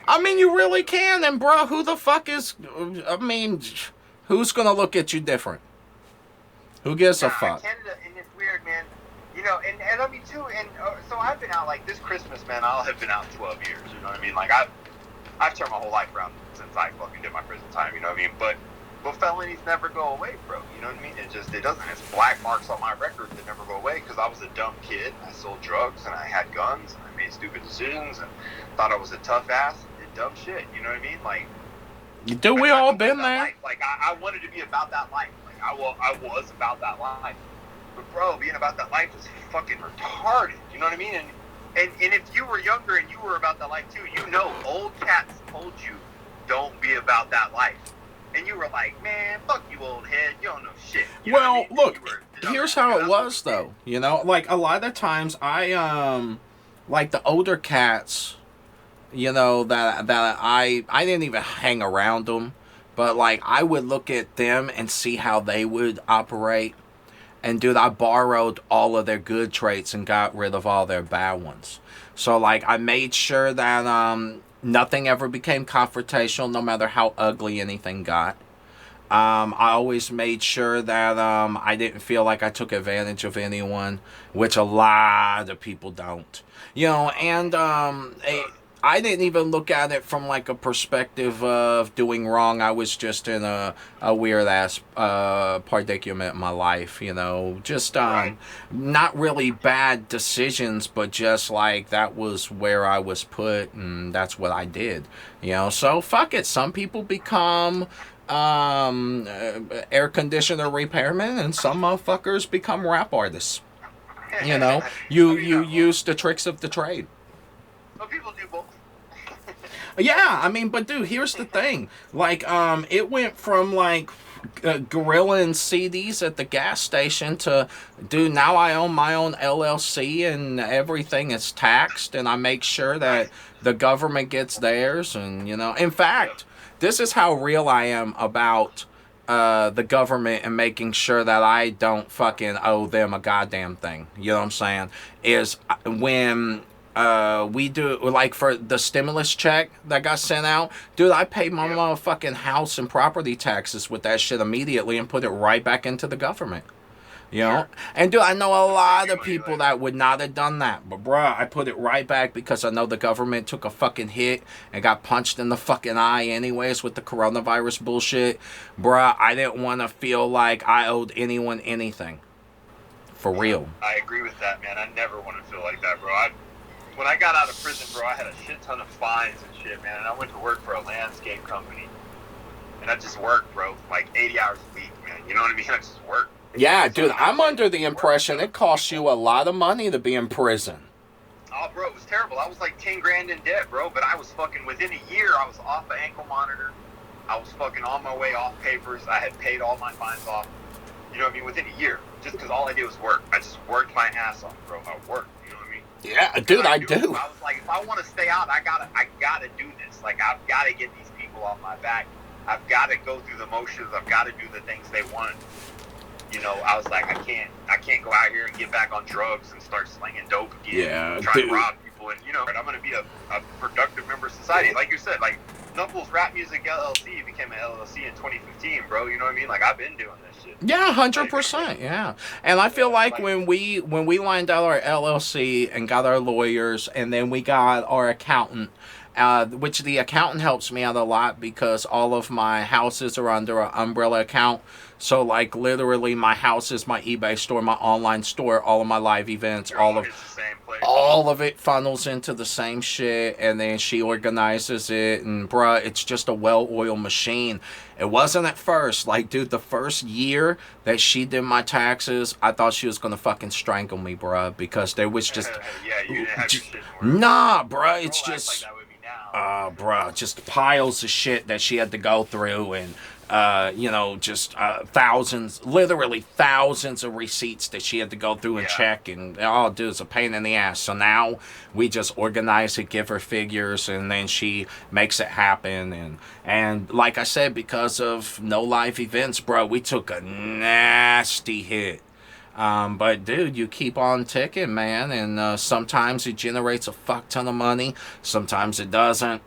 I mean, you really can, and bro, who the fuck is, I mean, who's gonna look at you different? Who gives a fuck? Canada, and it's weird, man. And I mean, too, and so I've been out, like, this Christmas, man, I'll have been out 12 years, you know what I mean? Like, I've turned my whole life around since I fucking did my prison time, you know what I mean? But felonies never go away, bro, you know what I mean? It doesn't. It's black marks on my record that never go away, because I was a dumb kid, I sold drugs, and I had guns, and I made stupid decisions, and thought I was a tough ass, and did dumb shit, you know what I mean? Like, do we all been there? Life. Like, I wanted to be about that life. Like, I was about that life. But bro, being about that life is fucking retarded. You know what I mean? And if you were younger and you were about that life too, old cats told you don't be about that life. And you were like, man, fuck you, old head. You don't know shit. You know what I mean? Look, here's how it was though. You know, like a lot of times I like the older cats, you know, that I didn't even hang around them, but like I would look at them and see how they would operate. And dude, I borrowed all of their good traits and got rid of all their bad ones. So like I made sure that nothing ever became confrontational, no matter how ugly anything got. I always made sure that I didn't feel like I took advantage of anyone, which a lot of people don't. You know, and I didn't even look at it from like a perspective of doing wrong. I was just in a weird ass predicament in my life, you know, just not really bad decisions, but just like that was where I was put, and that's what I did, you know. So fuck it. Some people become air conditioner repairmen, and some motherfuckers become rap artists. You know, you use the tricks of the trade. Some people do both. Yeah, I mean, but dude, here's the thing. Like, it went from like grilling CDs at the gas station to, dude, now I own my own LLC and everything is taxed, and I make sure that the government gets theirs, and you know, in fact, this is how real I am about the government and making sure that I don't fucking owe them a goddamn thing. You know what I'm saying? Is when we do, like, for the stimulus check that got sent out, dude, I paid my motherfucking house and property taxes with that shit immediately and put it right back into the government. You know? And dude, I know a lot of people that would not have done that, but bruh, I put it right back because I know the government took a fucking hit and got punched in the fucking eye anyways with the coronavirus bullshit. Bruh, I didn't want to feel like I owed anyone anything. For real. I agree with that, man. I never want to feel like that, bro. When I got out of prison, bro, I had a shit ton of fines and shit, man. And I went to work for a landscape company. And I just worked, bro, like 80 hours a week, man. You know what I mean? I just worked. Yeah, dude, I'm under the impression it costs you a lot of money to be in prison. Oh, bro, it was terrible. I was like 10 grand in debt, bro. But I was fucking, within a year, I was off an ankle monitor. I was fucking on my way off papers. I had paid all my fines off. You know what I mean? Within a year. Just because all I did was work. I just worked my ass off, bro. I worked. Yeah, dude, I do. I was like, if I want to stay out, I gotta do this. Like, I've got to get these people off my back. I've got to go through the motions. I've got to do the things they want. You know, I was like, I can't go out here and get back on drugs and start slinging dope again. Yeah, and try to rob people. And, you know, I'm going to be a productive member of society. Like you said, like, Knuckles Rap Music LLC became an LLC in 2015, bro. You know what I mean? Like, I've been doing this shit. Yeah, 100%. Yeah, and I feel like when we lined out our LLC and got our lawyers, and then we got our accountant, which the accountant helps me out a lot because all of my houses are under an umbrella account. So, like, literally, my house is my eBay store, my online store, all of my live events, All it's the same place. all of it funnels into the same shit, and then she organizes it, and bruh, it's just a well-oiled machine. It wasn't at first. Like, dude, the first year that she did my taxes, I thought she was gonna fucking strangle me, bruh, because there was just... yeah, you didn't have your shit in order. Nah, bruh, it's Girl acts just... like that with me now. Bruh, just piles of shit that she had to go through, and just thousands, literally thousands of receipts that she had to go through and check, and dude, it's a pain in the ass. So now we just organize it, give her figures, and then she makes it happen. And like I said, because of no live events, bro, we took a nasty hit. But dude, you keep on ticking, man, and sometimes it generates a fuck ton of money, sometimes it doesn't.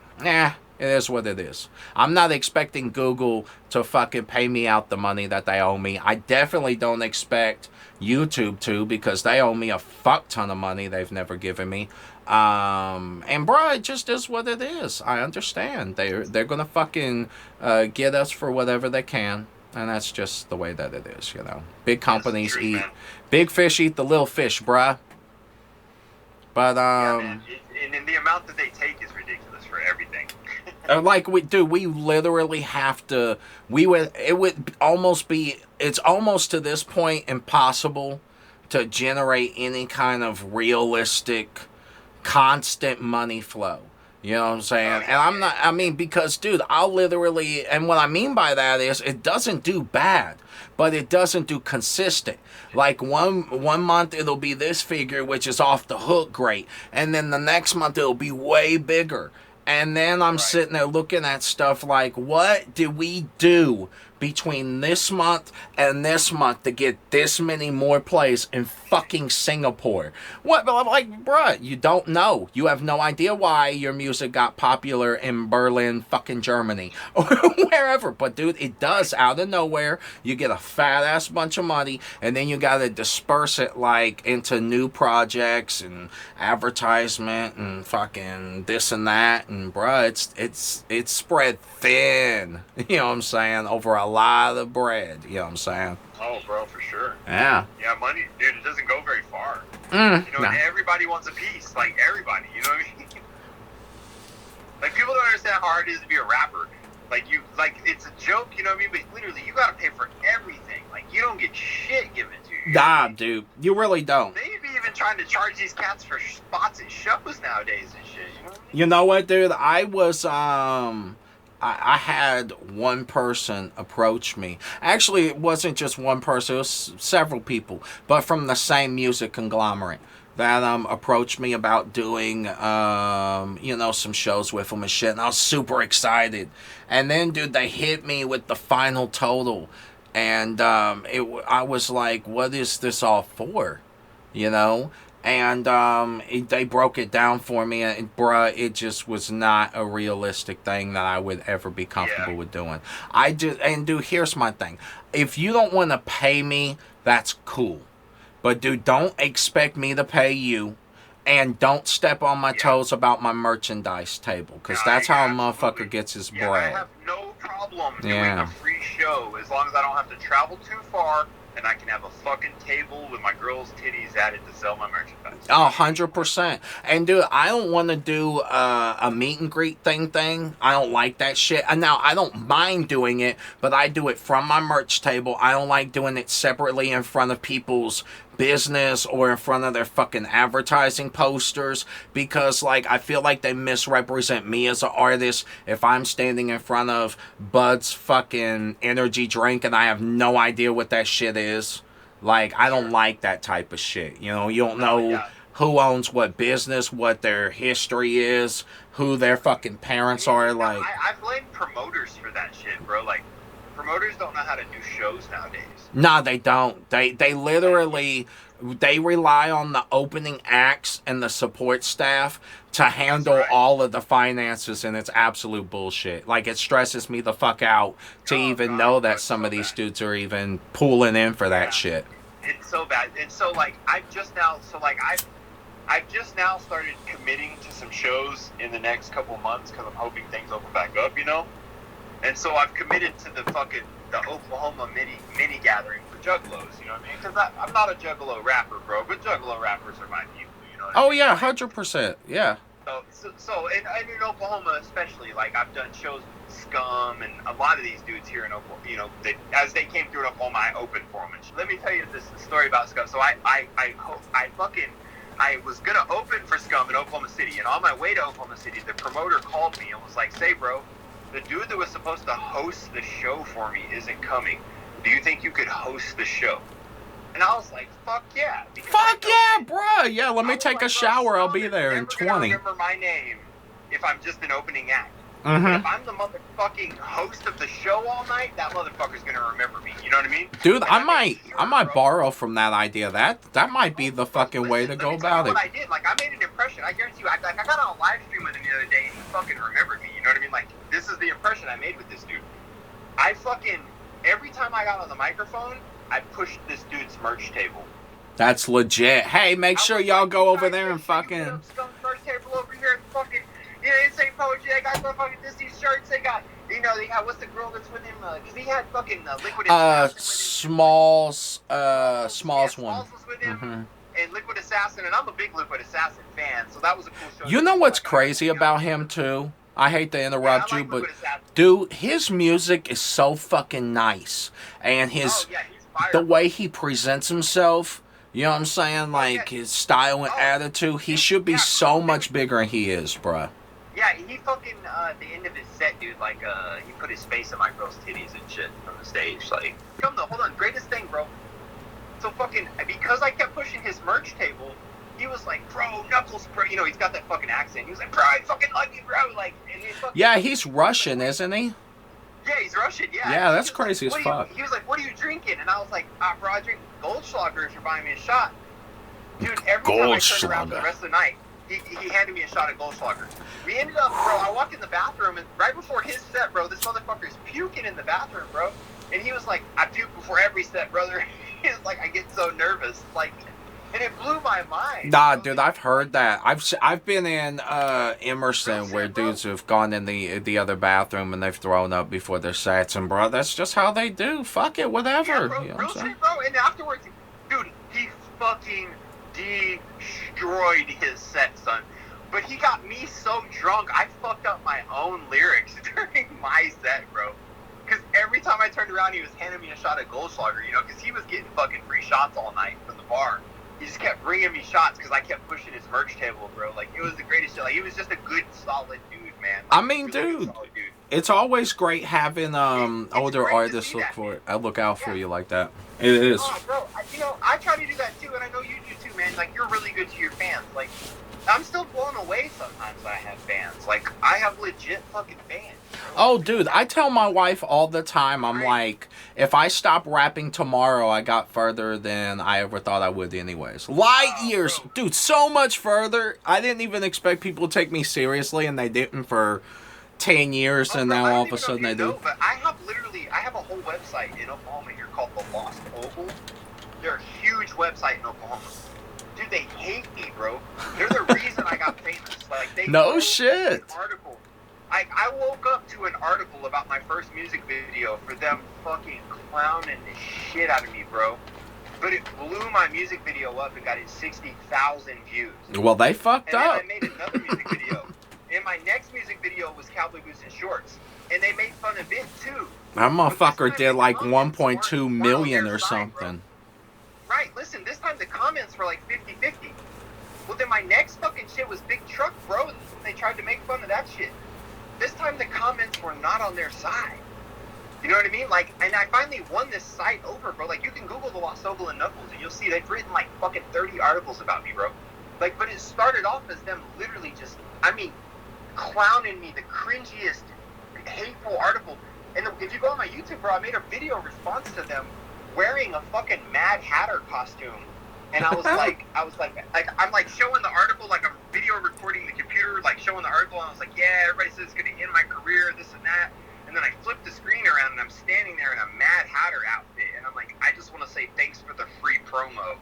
It is what it is. I'm not expecting Google to fucking pay me out the money that they owe me. I definitely don't expect YouTube to, because they owe me a fuck ton of money they've never given me. And bro, it just is what it is. I understand. They're gonna fucking get us for whatever they can. And that's just the way that it is, you know. Big companies eat. Big fish eat the little fish, bruh. But, yeah, man. And the amount that they take is ridiculous for everything. Like, we literally have to, it's almost to this point impossible to generate any kind of realistic, constant money flow. You know what I'm saying? And because, dude, I'll literally, and what I mean by that is, it doesn't do bad, but it doesn't do consistent. Like, one month it'll be this figure, which is off the hook great, and then the next month it'll be way bigger. And then I'm sitting there looking at stuff like, what did we do between this month and this month to get this many more plays in fucking Singapore? What? Like, bruh, you don't know. You have no idea why your music got popular in Berlin, fucking Germany, or wherever. But, dude, it does out of nowhere. You get a fat-ass bunch of money, and then you gotta disperse it, like, into new projects and advertisement and fucking this and that. And, bruh, it's spread thin. You know what I'm saying? Over a lot of bread. You know what I'm saying? Oh, bro, for sure. Yeah. Yeah, money, dude, it doesn't go very far. Everybody wants a piece. Like, everybody, you know what I mean? Like, people don't understand how hard it is to be a rapper. Like, it's a joke, you know what I mean? But literally, you gotta pay for everything. Like, you don't get shit given to you. Nah, dude, you really don't. They be even trying to charge these cats for spots at shows nowadays and shit, you know what I mean? You know what, dude? I was, I had one person approach me. Actually, it wasn't just one person. It was several people, but from the same music conglomerate that approached me about doing, some shows with them and shit. And I was super excited. And then, dude, they hit me with the final total. And I was like, what is this all for? You know? And they broke it down for me, and bruh, it just was not a realistic thing that I would ever be comfortable with doing. Dude, here's my thing. If you don't want to pay me, that's cool. But dude, don't expect me to pay you, and don't step on my toes about my merchandise table, because that's how a motherfucker gets his bread. I have no problem doing a free show as long as I don't have to travel too far. And I can have a fucking table with my girl's titties added to sell my merchandise. 100%. And dude, I don't want to do a meet and greet thing. I don't like that shit. And now, I don't mind doing it, but I do it from my merch table. I don't like doing it separately in front of people's business or in front of their fucking advertising posters, because like I feel like they misrepresent me as an artist if I'm standing in front of Bud's fucking energy drink and I have no idea what that shit is. Like, I don't like that type of shit. You know, you don't know who owns what business, what their history is, who their fucking parents are. Like, I blame promoters for that shit, bro. Like, promoters don't know how to do shows nowadays. Nah, they don't. They literally, they rely on the opening acts and the support staff to handle all of the finances, and it's absolute bullshit. Like, it stresses me the fuck out to know that some of these dudes are even pulling in for that shit. It's so bad. And so, like, I've just now started committing to some shows in the next couple of months because I'm hoping things open back up, you know? And so I've committed to the Oklahoma mini gathering for juggalos, you know what I mean? Because I'm not a juggalo rapper, bro, but juggalo rappers are my people, you know what I mean? Oh yeah, 100%. Yeah. So and in Oklahoma especially, like I've done shows with Scum and a lot of these dudes here in Oklahoma, you know, as they came through in Oklahoma, I opened for them. And let me tell you this story about Scum. So I was gonna open for Scum in Oklahoma City, and on my way to Oklahoma City, the promoter called me and was like, "Say, bro, the dude that was supposed to host the show for me isn't coming. Do you think you could host the show?" And I was like, "Fuck yeah!" Fuck yeah, bro. Yeah, let me take a shower. I'll be there in 20. Remember my name if I'm just an opening act. Mm-hmm. But if I'm the motherfucking host of the show all night, that motherfucker's gonna remember me. You know what I mean? Dude, I might borrow from that idea. That might be the fucking way to go about it. What I did, like, I made an impression. I guarantee you, I got on a live stream with him the other day, and he fucking remembered me. You know what I mean? Like, this is the impression I made with this dude. Every time I got on the microphone, I pushed this dude's merch table. That's legit. Hey, make sure y'all go over there and fucking. Scum merch table over here at the fucking, you know, Insane Poetry. They got fucking these shirts. They got, you know, they got, what's the girl that's with him? Because he had fucking Liquid Assassin. Smalls one. Smalls was with him. Mm-hmm. And Liquid Assassin, and I'm a big Liquid Assassin fan, so that was a cool show. You know what's crazy about him too? I hate to interrupt you, but dude, his music is so fucking nice, and the way he presents himself, you know what I'm saying? Like his style and attitude, he should be so much bigger than he is, bruh. Yeah, he fucking at the end of his set, dude, like he put his face in my girl's titties and shit from the stage. Like, hold on, greatest thing, bro. So fucking, because I kept pushing his merch table, he was like, "Bro, Knuckles, bro," you know, he's got that fucking accent. He was like, "Bro, I fucking love you, bro." Like, and he fucking, yeah, he's Russian, isn't he? Yeah, he's Russian. Yeah. Yeah, that's crazy as fuck. He was like, "What are you drinking?" And I was like, "Bro, I drink Goldschlager if you're buying me a shot." Dude, every time I turned around for the rest of the night, he handed me a shot of Goldschlager. We ended up, bro, I walked in the bathroom, and right before his set, bro, this motherfucker's puking in the bathroom, bro. And he was like, "I puke before every set, brother." He was like, "I get so nervous." Like, and it blew my mind. Nah, dude, I've heard that. I've been in Emerson where dudes have gone in the other bathroom and they've thrown up before their sets, and bro, that's just how they do. Fuck it, whatever. Yeah, bro, you know real shit, bro. And afterwards, dude, he fucking destroyed his set, son. But he got me so drunk, I fucked up my own lyrics during my set, bro. Because every time I turned around, he was handing me a shot of Goldschlager, you know, because he was getting fucking free shots all night from the bar. He just kept bringing me shots because I kept pushing his merch table, bro. Like, it was the greatest shit. Like, he was just a good, solid dude, man. Like, I mean, dude, it's always great having older artists look out for you like that. It is. Oh, bro, you know, I try to do that too, and I know you do too, man. Like, you're really good to your fans. Like, I'm still blown away sometimes when I have fans. Like, I have legit fucking fans. Oh, dude, I tell my wife all the time, I'm like, if I stop rapping tomorrow, I got further than I ever thought I would anyways. Light years. Dude, so much further. I didn't even expect people to take me seriously, and they didn't for 10 years, and now all of a sudden they do. But I have a whole website in Oklahoma here called The Lost Oval. They're a huge website in Oklahoma. Dude, they hate me, bro. They're the reason I got famous. Like, they no shit. Article. I woke up to an article about my first music video for them fucking clowning the shit out of me, bro. But it blew my music video up and got it 60,000 views. Well, they fucked up. And then I made another music video. And my next music video was Cowboy Boots and Shorts. And they made fun of it, too. That motherfucker did like 1.2 million or something. Right, listen, this time the comments were like 50-50. Well, then my next fucking shit was Big Truck, bro, and they tried to make fun of that shit. This time the comments were not on their side. You know what I mean? Like, and I finally won this site over, bro. Like, you can Google The Lost Oval and Knuckles, and you'll see they've written like fucking 30 articles about me, bro. Like, but it started off as them literally just, I mean, clowning me, the cringiest, hateful article. And if you go on my YouTube, bro, I made a video response to them wearing a fucking Mad Hatter costume, and I was like, I'm like showing the article, like I'm video recording the computer, like showing the article, and I was like, yeah, everybody says it's gonna end my career, this and that, and then I flipped the screen around, and I'm standing there in a Mad Hatter outfit, and I'm like, I just want to say thanks for the free promo.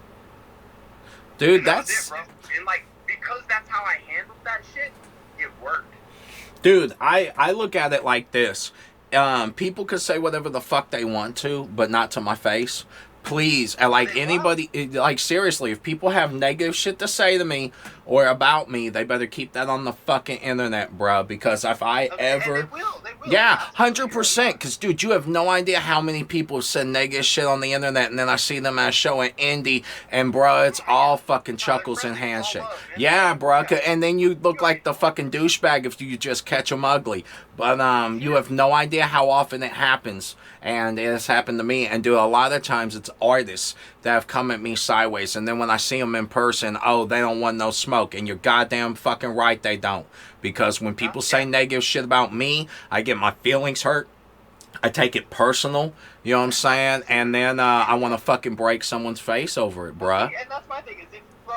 Dude, and that's it, bro. And like, Dude, I look at it like this. People could say whatever the fuck they want to, but not to my face. Please, and like anybody, like seriously, if people have negative shit to say to me or about me, they better keep that on the fucking internet, bruh. Because if I ever, they will. yeah, 100%. Because dude, you have no idea how many people said negative shit on the internet, and then I see them at a show in Indy, and bruh, it's all fucking chuckles and handshake. Yeah, bruh. And then you look like the fucking douchebag if you just catch them ugly. But you have no idea how often it happens, and it has happened to me. And dude, a lot of times it's artists that have come at me sideways, and then when I see them in person, oh, they don't want no smoke. And you're goddamn fucking right, they don't. Because when people say negative shit about me, I get my feelings hurt. I take it personal, you know what I'm saying? And then I want to fucking break someone's face over it, bruh. And that's my thing, is bro,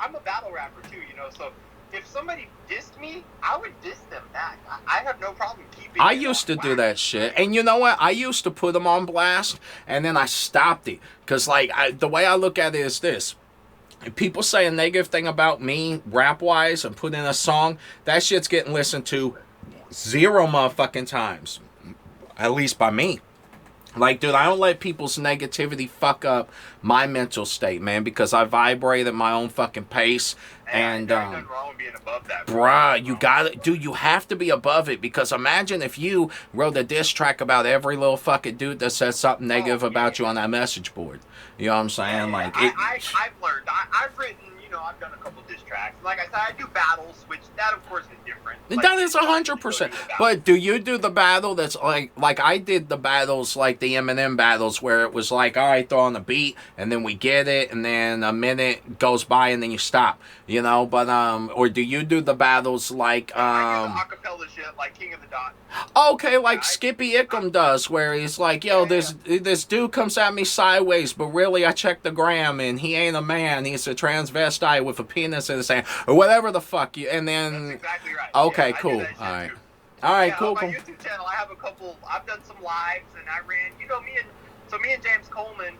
I'm a battle rapper too, you know, so if somebody dissed me, I would diss them back. I have no problem keeping I used to do that shit. And you know what? I used to put them on blast, and then I stopped it. Because, like, the way I look at it is this. If people say a negative thing about me, rap-wise, and put in a song, that shit's getting listened to 0 motherfucking times. At least by me. Like, dude, I don't let people's negativity fuck up my mental state, man, because I vibrate at my own fucking pace. And, nothing wrong with being above that, bruh, you gotta, dude, you have to be above it, because imagine if you wrote a diss track about every little fucking dude that says something negative about you on that message board. You know what I'm saying? Like, I've learned. I've written, you know, I've done a couple diss tracks. Like I said, I do battles, which that, of course, is different. That is 100%. But do you do the battle that's like I did the battles, like the Eminem battles, where it was like, all right, throw on the beat, and then we get it, and then a minute goes by, and then you stop, you know? But, or do you do the battles like, I do the acapella shit, like King of the Dot. Okay, like Skippy Ickham does, where he's like, yo, this dude comes at me sideways, but really I checked the gram, and he ain't a man, he's a transvestite with a penis in his hand, or whatever the fuck you, and then... That's exactly right. Okay, yeah, cool, alright. Alright, cool, on my YouTube channel, I have a couple, I've done some lives, and I ran, you know, me and James Coleman,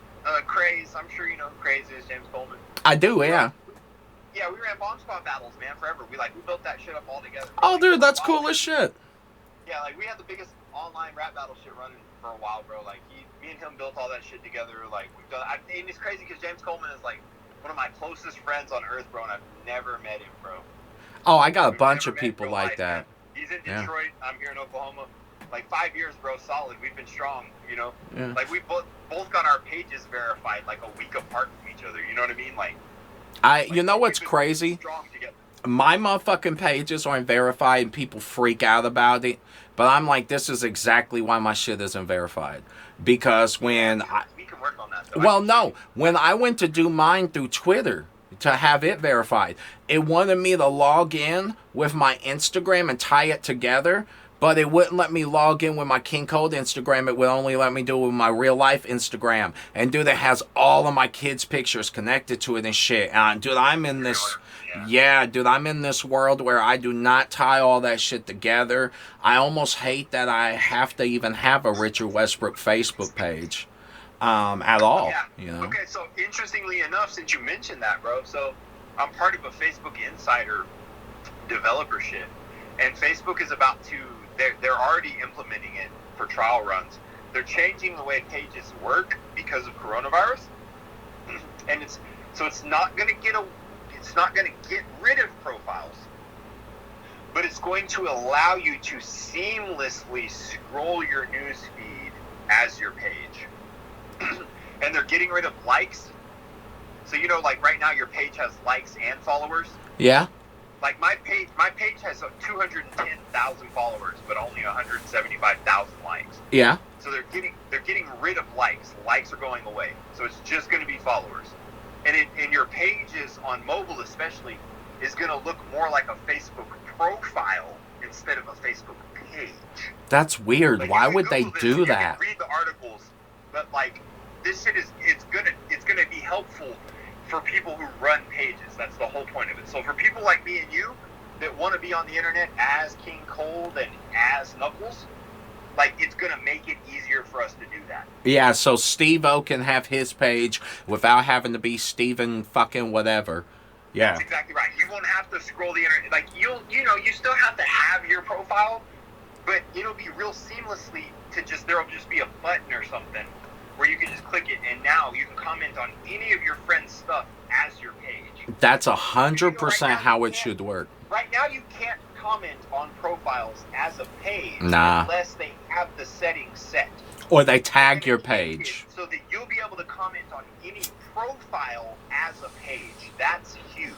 Craze, I'm sure you know who Craze is, James Coleman. I do, yeah. Yeah, we ran Bomb Squad battles, man, forever. We built that shit up all together. Oh, dude, that's cool as shit. Yeah, like, we had the biggest online rap battle shit running for a while, bro. Like, me and him built all that shit together. Like, we've done, and it's crazy because James Coleman is, like, one of my closest friends on earth, bro, and I've never met him, bro. Oh, I got a bunch of people like that. He's in Detroit. Yeah. I'm here in Oklahoma. Like, 5 years, bro, solid. We've been strong, you know? Yeah. Like, we both got our pages verified, like, a week apart from each other. You know what I mean? Like you know what's crazy? My motherfucking pages aren't verified, and people freak out about it. But I'm like, this is exactly why my shit isn't verified. Because when we can work on that, though. Well, no. When I went to do mine through Twitter to have it verified, it wanted me to log in with my Instagram and tie it together, but it wouldn't let me log in with my King Kold Instagram. It would only let me do it with my real life Instagram. And dude, it has all of my kids' pictures connected to it and shit. Dude, I'm in this... Yeah, dude, I'm in this world where I do not tie all that shit together. I almost hate that I have to even have a Richard Westbrook Facebook page at all. Yeah. You know? Okay, so interestingly enough, since you mentioned that, bro, so I'm part of a Facebook Insider developership, and Facebook is about to... They're already implementing it for trial runs. They're changing the way pages work because of coronavirus, and it's not going to get rid of profiles, but it's going to allow you to seamlessly scroll your news feed as your page. And they're getting rid of likes. So, you know, like right now your page has likes and followers. Yeah. Like my page has 210,000 followers, but only 175,000 likes. Yeah. So they're getting rid of likes. Likes are going away. So it's just going to be followers. And your pages on mobile especially is going to look more like a Facebook profile instead of a Facebook page. That's weird. Like, why would they do you that? can read the articles, but like this shit it's gonna be helpful for people who run pages. That's the whole point of it. So for people like me and you that want to be on the internet as King Kold and as Knuckles, like, it's going to make it easier for us to do that. Yeah, so Steve-O can have his page without having to be Steven fucking whatever. Yeah. That's exactly right. You won't have to scroll the internet. Like, you still have to have your profile, but it'll be real seamlessly there'll just be a button or something where you can just click it, and now you can comment on any of your friends' stuff as your page. That's 100% Right now, how it should work. Right now, you can't comment on profiles as a page unless they have the settings set. Or they tag your page. So that you'll be able to comment on any profile as a page. That's huge.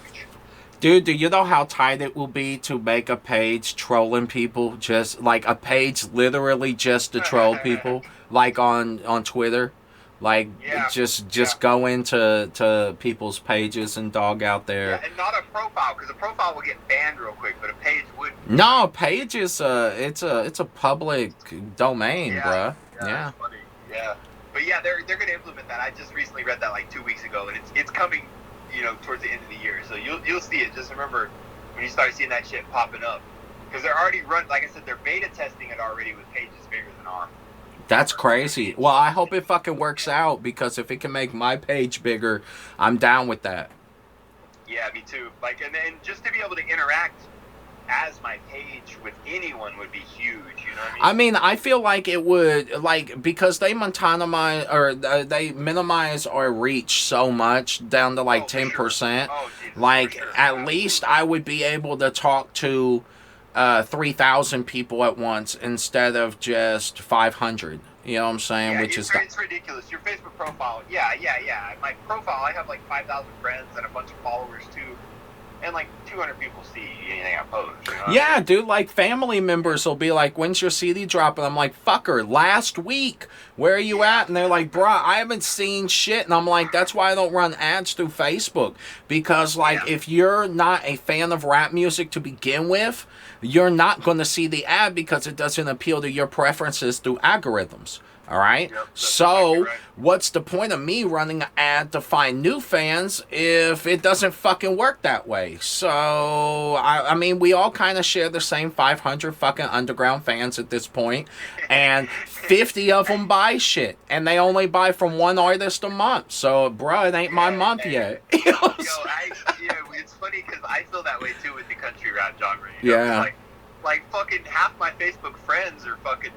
Dude, do you know how tight it will be to make a page trolling people? Just like a page literally just to troll people, like on Twitter. Like, just go into people's pages and dog out there. Yeah, and not a profile, because a profile will get banned real quick, but a page would. No, a page is it's a public domain, bruh. Yeah. Funny. Yeah. But yeah, they're gonna implement that. I just recently read that like 2 weeks ago, and it's coming, towards the end of the year. So you'll see it. Just remember when you start seeing that shit popping up, because they're already like I said, they're beta testing it already with pages bigger than ours. That's crazy. Well, I hope it fucking works out, because if it can make my page bigger, I'm down with that. Yeah, me too. Like, and just to be able to interact as my page with anyone would be huge. You know what I mean? I feel like it would, like, because they minimize our reach so much down to like 10%. Sure. Oh, Jesus, like, sure. at least I would be able to talk to 3,000 people at once instead of just 500. You know what I'm saying? Yeah, it's ridiculous. Your Facebook profile, yeah. My profile, I have like 5,000 friends and a bunch of followers too, and like 200 people see anything I post. Yeah, dude, like family members will be like, "When's your CD drop?" And I'm like, "Fucker, last week. Where are you at?" And they're like, "Bruh, I haven't seen shit." And I'm like, "That's why I don't run ads through Facebook, because like if you're not a fan of rap music to begin with, you're not going to see the ad because it doesn't appeal to your preferences through algorithms." All right. Yep, so exactly right. What's the point of me running an ad to find new fans if it doesn't fucking work that way? So I mean, we all kind of share the same 500 fucking underground fans at this point, and 50 of them buy shit, and they only buy from one artist a month. So, bro, it ain't my month yet. It's funny because I feel that way too with the country rap genre. Like fucking half my Facebook friends are fucking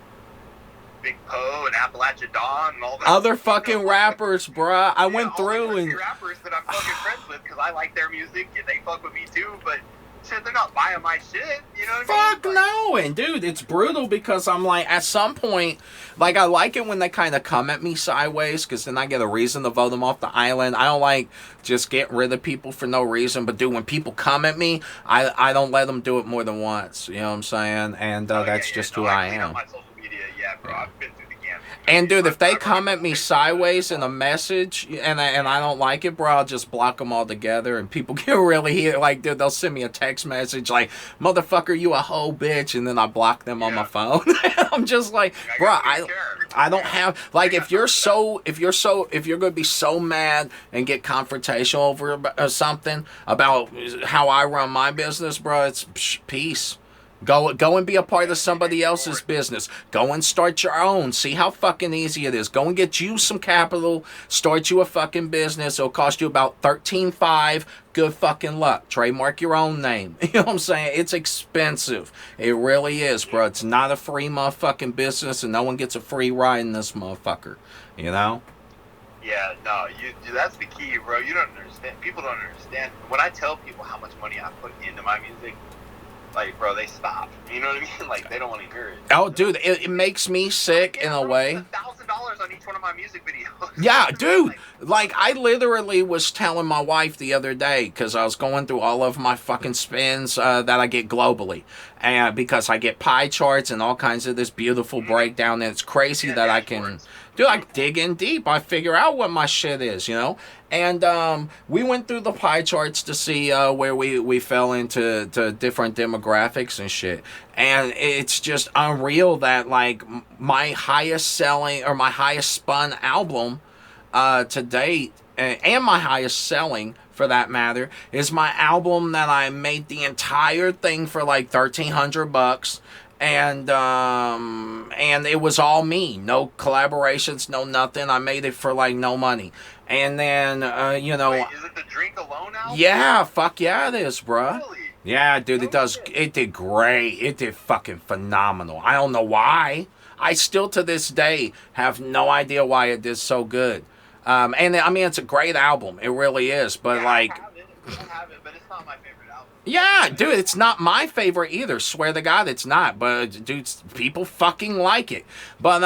Big Poe and Appalachia Dawn and all that. Other fucking rappers, bruh. I went through all and rappers that I'm fucking friends with because I like their music and they fuck with me too. But shit, they're not buying my shit. You know what I mean? Fuck no. And dude, it's brutal because I'm like, at some point, like, I like it when they kind of come at me sideways because then I get a reason to vote them off the island. I don't like just getting rid of people for no reason. But dude, when people come at me, I don't let them do it more than once. You know what I'm saying? And that's just who I am. Bro, I've been through the gamut. And dude, if they come at me sideways in a message and I don't like it, bro, I'll just block them all together. And people get really heated. Like, dude, they'll send me a text message like, "Motherfucker, you a hoe bitch," and then I block them on my phone. I'm just like, bro, I don't have, like, if you're gonna be so mad and get confrontational over something about how I run my business, bro, it's peace. Go and be a part of somebody else's business. Go and start your own. See how fucking easy it is. Go and get you some capital. Start you a fucking business. It'll cost you about $13,500. Good fucking luck. Trademark your own name. You know what I'm saying? It's expensive. It really is, bro. It's not a free motherfucking business, and no one gets a free ride in this motherfucker. You know? Yeah, no, that's the key, bro. You don't understand. People don't understand. When I tell people how much money I put into my music, like, bro, they stop. You know what I mean? Like, they don't want to hear it. Oh, dude, it makes me sick in a way. $1,000 on each one of my music videos. Yeah, dude. Like, I literally was telling my wife the other day, because I was going through all of my fucking spins that I get globally. And because I get pie charts and all kinds of this beautiful breakdown, and it's crazy that I can... Dude, I dig in deep. I figure out what my shit is, you know? And we went through the pie charts to see where we fell into different demographics and shit. And it's just unreal that, like, my highest selling, or my highest spun album to date, and my highest selling, for that matter, is my album that I made the entire thing for like $1,300. And it was all me. No collaborations, no nothing. I made it for like no money. And then, you know... Wait, is it the Drink Alone album? Yeah, fuck yeah it is, bruh. Really? Yeah, dude, it did great. It did fucking phenomenal. I don't know why. I still, to this day, have no idea why it did so good. And, I mean, it's a great album. It really is. But, yeah, like... I have it, but it's not my favorite album. Yeah, dude, it's not my favorite either. Swear to God, it's not. But, dude, people fucking like it. But,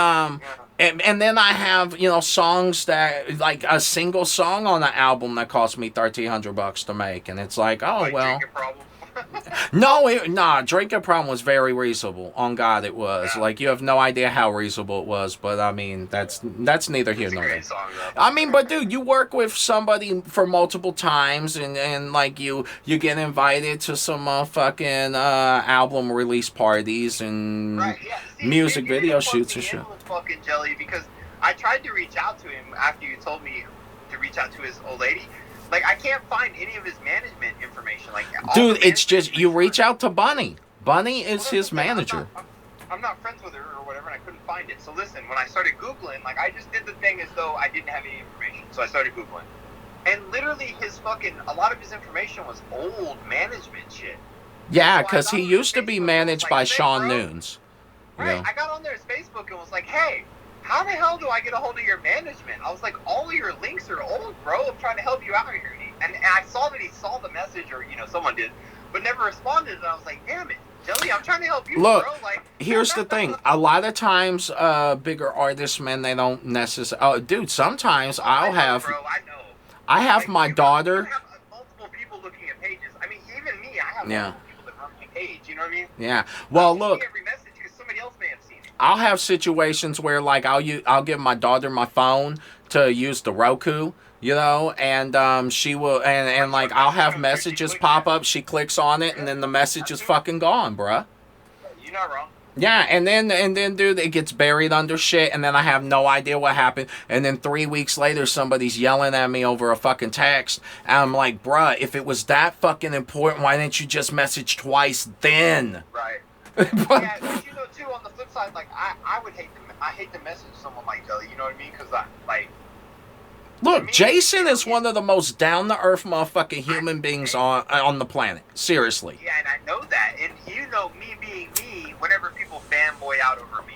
and then I have, you know, songs that, like, a single song on the album that cost me $1,300 to make. And it's like, oh, Like well... Drinking Problem? Nah, Drinking Problem was very reasonable. On God, it was. Yeah. Like, you have no idea how reasonable it was, but I mean, that's neither here It's a nor there. great song, though. I mean, but dude, you work with somebody for multiple times, and like you get invited to some fucking album release parties and Right, yeah. See, music maybe video they shoots fucked and me in shit. with fucking Jelly, because I tried to reach out to him after you told me to reach out to his old lady. Like, I can't find any of his management information. Like, all Dude, the it's just you management reach out to Bunny. Bunny is Well, his that's the thing, manager. I'm not friends with her or whatever, and I couldn't find it. So listen, when I started Googling, like, I just did the thing as though I didn't have any information. So I started Googling. And literally a lot of his information was old management shit. Yeah, So I because got he on used to Facebook be and was managed like, by "Hey, Sean bro." Noons. You Right, know? I got on there as Facebook and was like, hey, how the hell do I get a hold of your management? I was like, all of your links are old, bro. I'm trying to help you out here. And I saw that he saw the message, or, you know, someone did, but never responded. And I was like, damn it, Jelly, I'm trying to help you, Look, bro. Like, here's the thing. A lot of times, bigger artists, man, they don't necessarily... Oh, dude, sometimes I I'll know, have... bro, I know. I have Like, my you daughter... have multiple people looking at pages. I mean, even me, I have Yeah. multiple people that run my page. You know what I mean? Yeah. Well, I don't look... see every message because somebody else may have seen it. I'll have situations where, like, I'll give my daughter my phone to use the Roku, you know, and she will, and like, I'll have messages pop up, she clicks on it, and then the message is fucking gone, bruh. You're not wrong. Yeah, and then, dude, it gets buried under shit, and then I have no idea what happened, and then 3 weeks later, somebody's yelling at me over a fucking text, and I'm like, bruh, if it was that fucking important, why didn't you just message twice then? Right. But- Yeah, but you know, too, on the flip side, like, I would hate to message someone like Jelly, you know what I mean? Because, like... Look, Jason is one of the most down-to-earth motherfucking human beings on the planet. Seriously. Yeah, and I know that. And you know, me being me, whenever people fanboy out over me,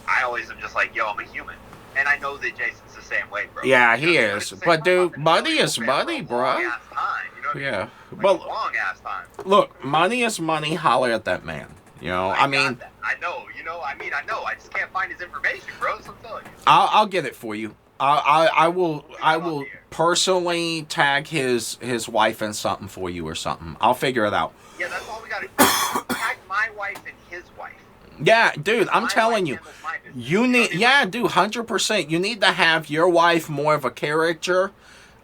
I always am just like, yo, I'm a human. And I know that Jason's the same way, bro. Yeah, You he know, is. at the same But, time, dude, I've been money a is fan money, for a long bro. ass time, you know what I mean? Yeah. Like, Well, a long ass time. look, money is money. Holler at that man. You know, I mean... got that. I know, you know, I know. I just can't find his information, bro. So I'm telling you. I'll get it for you. I will personally tag his wife in something for you or something. I'll figure it out. Yeah, that's all we gotta do. Tag my wife and his wife. Yeah, dude, I'm My telling wife you. handles my business. You know need, what I mean? yeah, dude, 100%. You need to have your wife more of a character,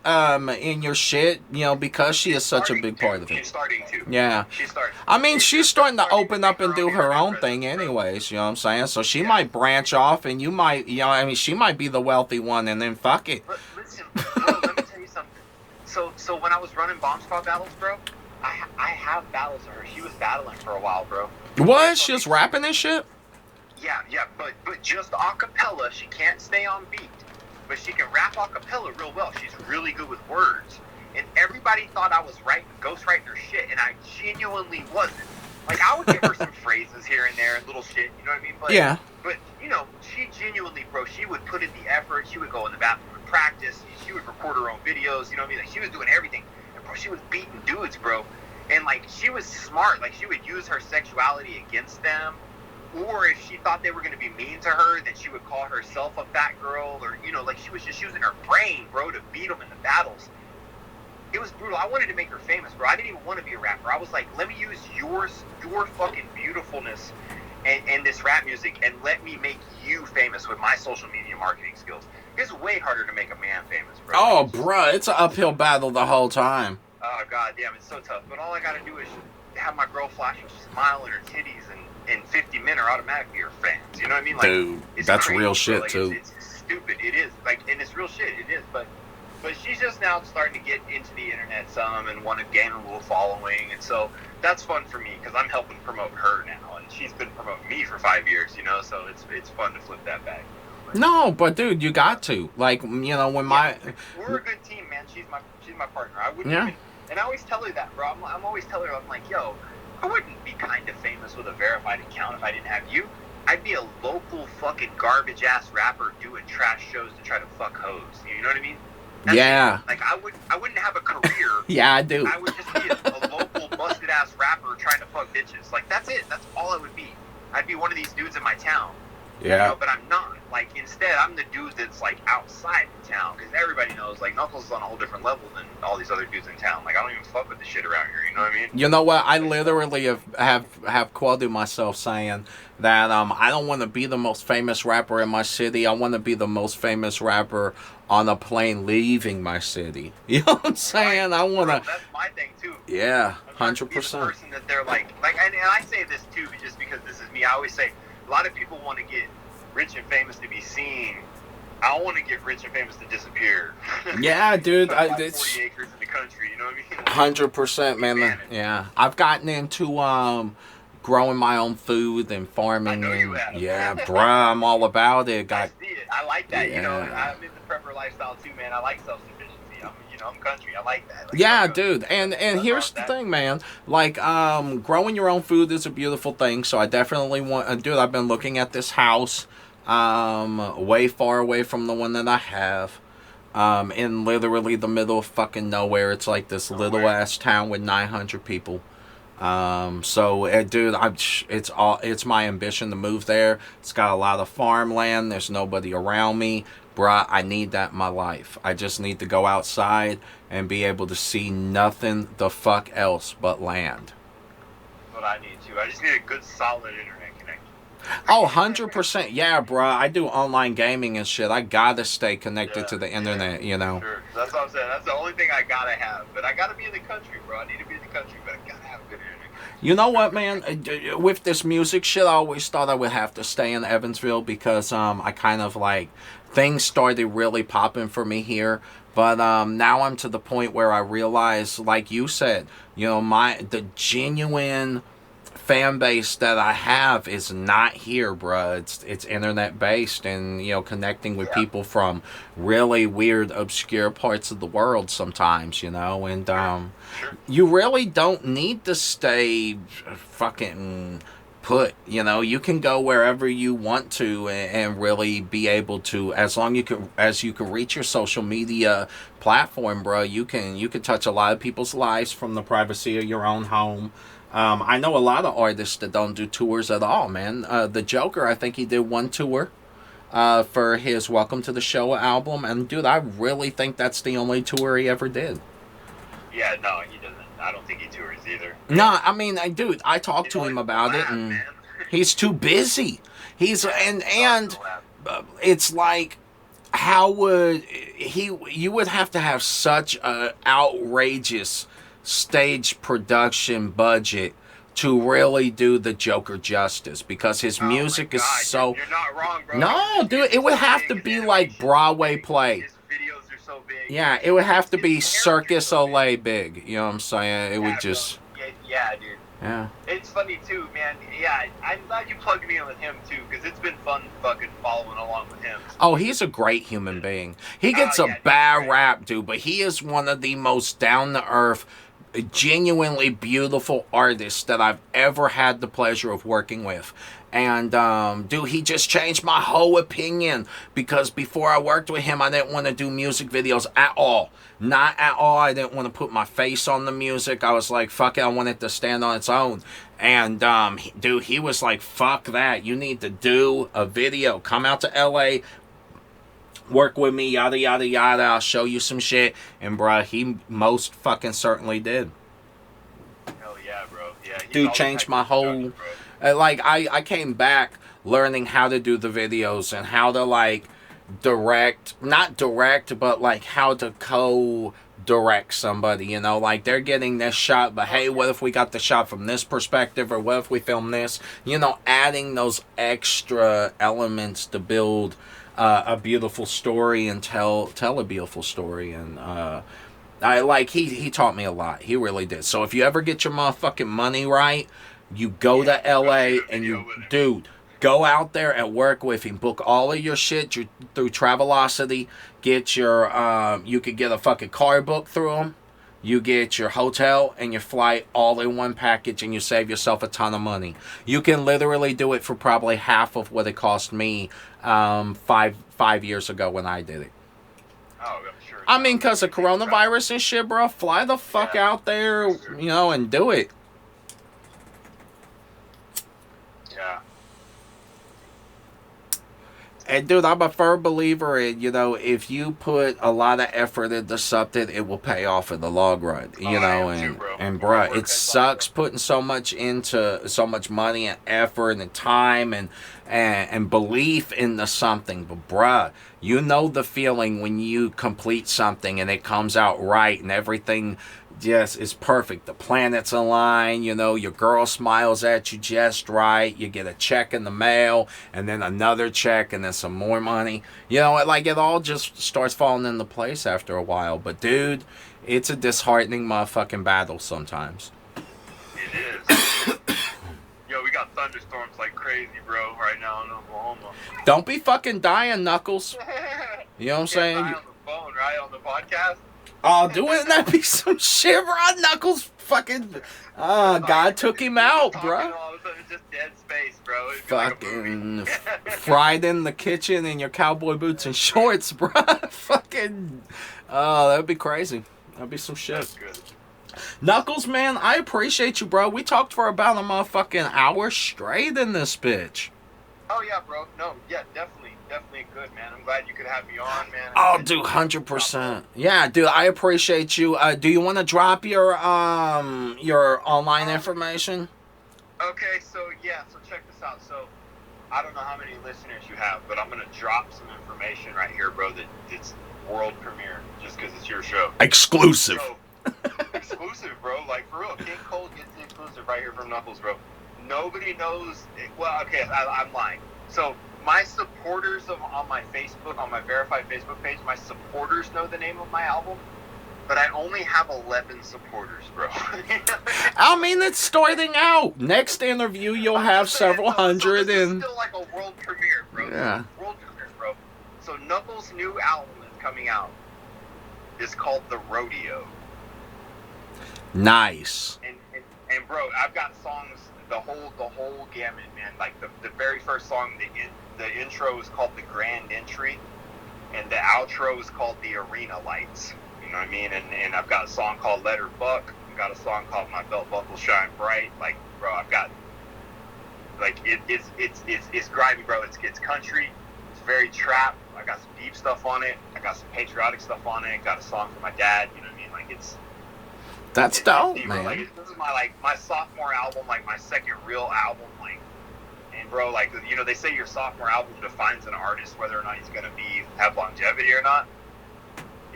in your shit, you know, because she is such a big part of She's it. starting to. Yeah. She's starting. I mean, she's starting to starting open to up and do make her own presence, thing bro. anyways, you know what I'm saying? So she Yeah. might branch off and you might, you know, I mean, she might be the wealthy one and then fuck it. But listen, bro, let me tell you something. So when I was running Bomb Squad battles, bro, I have battles of her. She was battling for a while, bro. What? She just rapping this shit? Yeah, but just a cappella. She can't stay on beat, but she can rap a cappella real well. She's really good with words. And everybody thought I was ghostwriting her shit, and I genuinely wasn't. Like, I would give her some phrases here and there, and little shit, you know what I mean? But, Yeah. But, you know, she genuinely, bro, she would put in the effort. She would go in the bathroom and practice. She would record her own videos, you know what I mean? Like, she was doing everything. And, bro, she was beating dudes, bro. And, like, she was smart. Like, she would use her sexuality against them. Or if she thought they were going to be mean to her, then she would call herself a fat girl. Or, you know, like, she was just using her brain, bro, to beat them in the battles. It was brutal. I wanted to make her famous, bro. I didn't even want to be a rapper. I was like, let me use your fucking beautifulness and this rap music, and let me make you famous with my social media marketing skills. It's way harder to make a man famous, bro. Oh, bruh, it's an uphill battle the whole time. Oh, god damn, it's so tough. But all I gotta do is have my girl flash a smile in her titties, and 50 men are automatically her fans. You know what I mean? Like, Dude, it's that's crazy, real bro. shit, Like, too. It's stupid. It is. Like, and it's real shit. It is. But she's just now starting to get into the internet some and want to gain a little following. And so that's fun for me because I'm helping promote her now. And she's been promoting me for 5 years, you know? So it's fun to flip that back. No, but dude, you got to. Like, you know, when my... We're a good team, man. She's my partner. I wouldn't Yeah. even... And I always tell her that, bro. I'm always telling her, I'm like, yo, I wouldn't be kind of famous with a verified account if I didn't have you. I'd be a local fucking garbage-ass rapper doing trash shows to try to fuck hoes. You know what I mean? Yeah. Like, I wouldn't have a career. Yeah, I do. I would just be a local busted-ass rapper trying to fuck bitches. Like, that's it. That's all I would be. I'd be one of these dudes in my town. Yeah. You know, but I'm not. Like, instead, I'm the dude that's, like, outside the town. Because everybody knows, like, Knuckles is on a whole different level than all these other dudes in town. Like, I don't even fuck with the shit around here. You know what I mean? You know what? I literally have quoted myself saying that I don't want to be the most famous rapper in my city. I want to be the most famous rapper on a plane leaving my city. You know what I'm saying? I want to... That's my thing, too. Yeah, 100%. The person that they're like and I say this, too, just because this is me. I always say, a lot of people want to get rich and famous to be seen. I don't want to get rich and famous to disappear. Yeah, dude. 40 acres in the country, you know what I mean? 100%, man. Yeah. I've gotten into growing my own food and farming. I know you have. Yeah, bruh, I'm all about it. I see it. I like that. Yeah. You know, I'm in the prepper lifestyle too, man. I like self-sufficiency. I'm country. I like that. Like, yeah, dude. And here's the thing, man. Like, growing your own food is a beautiful thing. So I definitely want, dude. I've been looking at this house, way far away from the one that I have, in literally the middle of fucking nowhere. It's like this little ass town with 900 people. Dude, it's my ambition to move there. It's got a lot of farmland. There's nobody around me. Bruh, I need that in my life. I just need to go outside and be able to see nothing the fuck else but land. That's what I need too. I just need a good, solid internet connection. Oh, 100%. Yeah, bruh. I do online gaming and shit. I gotta stay connected to the internet, you know. Sure. That's what I'm saying. That's the only thing I gotta have. But I gotta be in the country, bro. I need to be in the country, but I gotta have a good internet connection. You know what, man? With this music shit, I always thought I would have to stay in Evansville because I kind of like... Things started really popping for me here, but now I'm to the point where I realize, like you said, you know, the genuine fan base that I have is not here, bruh. It's internet based, and you know, connecting with people from really weird, obscure parts of the world sometimes, you know, and you really don't need to stay fucking put, you know. You can go wherever you want to and really be able to, as long as you can reach your social media platform, bro. You can touch a lot of people's lives from the privacy of your own home. I know a lot of artists that don't do tours at all, man. The Joker, I think he did one tour for his Welcome to the Show album, and dude, I really think that's the only tour he ever did. Yeah, no, he doesn't. I don't think he tours either. No, I mean, dude, I talked to him about it, and he's too busy. And it's like, how would you would have to have such a outrageous stage production budget to really do the Joker justice, because his music is so... You're not wrong, bro. No, dude, it would have to be like Broadway play. His videos are so big. Yeah, it would have to be Circus Olay big. You know what I'm saying? It would just... Yeah, dude. Yeah. It's funny, too, man. Yeah, I'm glad you plugged me in with him, too, because it's been fun fucking following along with him. Oh, he's a great human being. He gets a bad rap, dude, but he is one of the most down-to-earth, genuinely beautiful artists that I've ever had the pleasure of working with. And, dude, he just changed my whole opinion, because before I worked with him, I didn't want to do music videos at all. Not at all. I didn't want to put my face on the music. I was like, fuck it, I want it to stand on its own. And, dude, he was like, fuck that. You need to do a video. Come out to LA, work with me, yada, yada, yada. I'll show you some shit. And, bruh, he most fucking certainly did. Hell yeah, bro. Yeah, dude changed my whole... Like, I came back learning how to do the videos and how to, like, not direct, but, like, how to co-direct somebody, you know? Like, they're getting this shot, but, hey, what if we got the shot from this perspective, or what if we film this? You know, adding those extra elements to build a beautiful story and tell a beautiful story. And, he taught me a lot. He really did. So if you ever get your motherfucking money right, you go to LA and you, dude, Go out there and work with him. Book all of your shit through Travelocity. Get your, you could get a fucking car book through him. You get your hotel and your flight all in one package, and you save yourself a ton of money. You can literally do it for probably half of what it cost me 5 years ago when I did it. Oh, I'm sure. I mean, because of coronavirus and shit, bro, fly the fuck out there, you know, and do it. Yeah. And dude, I'm a firm believer in, you know, if you put a lot of effort into something, it will pay off in the long run. You know, and bruh, it sucks putting so much money and effort and time and belief into something. But bruh, you know the feeling when you complete something and it comes out right and everything just is perfect. The planets align, you know, your girl smiles at you just right. You get a check in the mail and then another check and then some more money. You know, like it all just starts falling into place after a while. But dude, it's a disheartening motherfucking battle sometimes. It is. Yo, we got thunderstorms like crazy, bro, right now in Oklahoma. Don't be fucking dying, Knuckles. You know what I'm saying? On the phone, right? On the podcast? Oh, wouldn't that be some shit, bro? Knuckles fucking... God took him out, bro. Just dead space, bro. Fucking fried in the kitchen in your cowboy boots and shorts, bro. Fucking... Oh, that would be crazy. That'd be some shit. That's good. Knuckles, man, I appreciate you, bro. We talked for about a motherfucking hour straight in this bitch. Oh, yeah, bro. No, yeah, definitely good, man. I'm glad you could have me on, man. Oh, dude, 100%. Yeah, dude, I appreciate you. Do you want to drop your online information? Okay, so check this out. So, I don't know how many listeners you have, but I'm gonna drop some information right here, bro. That's world premiere, just because it's your show. Exclusive. So, exclusive, bro. Like for real, King Kold gets the exclusive right here from Knuckles, bro. Nobody knows. Well, okay, I'm lying. So my supporters on my Facebook, on my verified Facebook page, my supporters know the name of my album, but I only have 11 supporters, bro. I mean, it's starting out. Next interview, you'll have several hundred. This is still like a world premiere, bro. Yeah. World premiere, bro. So Knuckles' new album that's coming out is called The Rodeo. Nice. And bro, I've got songs, the whole gamut, man. Like the very first song, the intro is called The Grand Entry, and the outro is called The Arena Lights. You know what I mean? And I've got a song called Let Her Buck. I've got a song called My Belt Buckle Shine Bright. Like, bro, I've got like it's grimy, bro. It's country. It's very trap. I got some deep stuff on it. I got some patriotic stuff on it. Got a song for my dad. You know what I mean? Like That's dope, deep, man. like, this is my sophomore album, like my second real album, like. And bro, like, you know, they say your sophomore album defines an artist, whether or not he's gonna have longevity or not.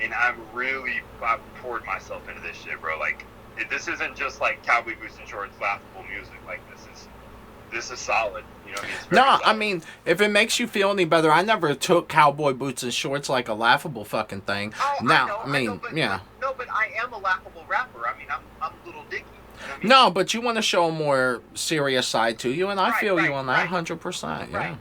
And I've poured myself into this shit, bro. Like, this isn't just like cowboy boots and shorts, laughable music. Like, this is solid. You know what I mean? It's very solid. I mean, if it makes you feel any better, I never took cowboy boots and shorts like a laughable fucking thing. Oh, now, I know, yeah. No, but I am a laughable rapper. I mean, I'm Little Dicky. You know what I mean? No, but you want to show a more serious side to you, and I feel you on that 100%. Yeah. Right.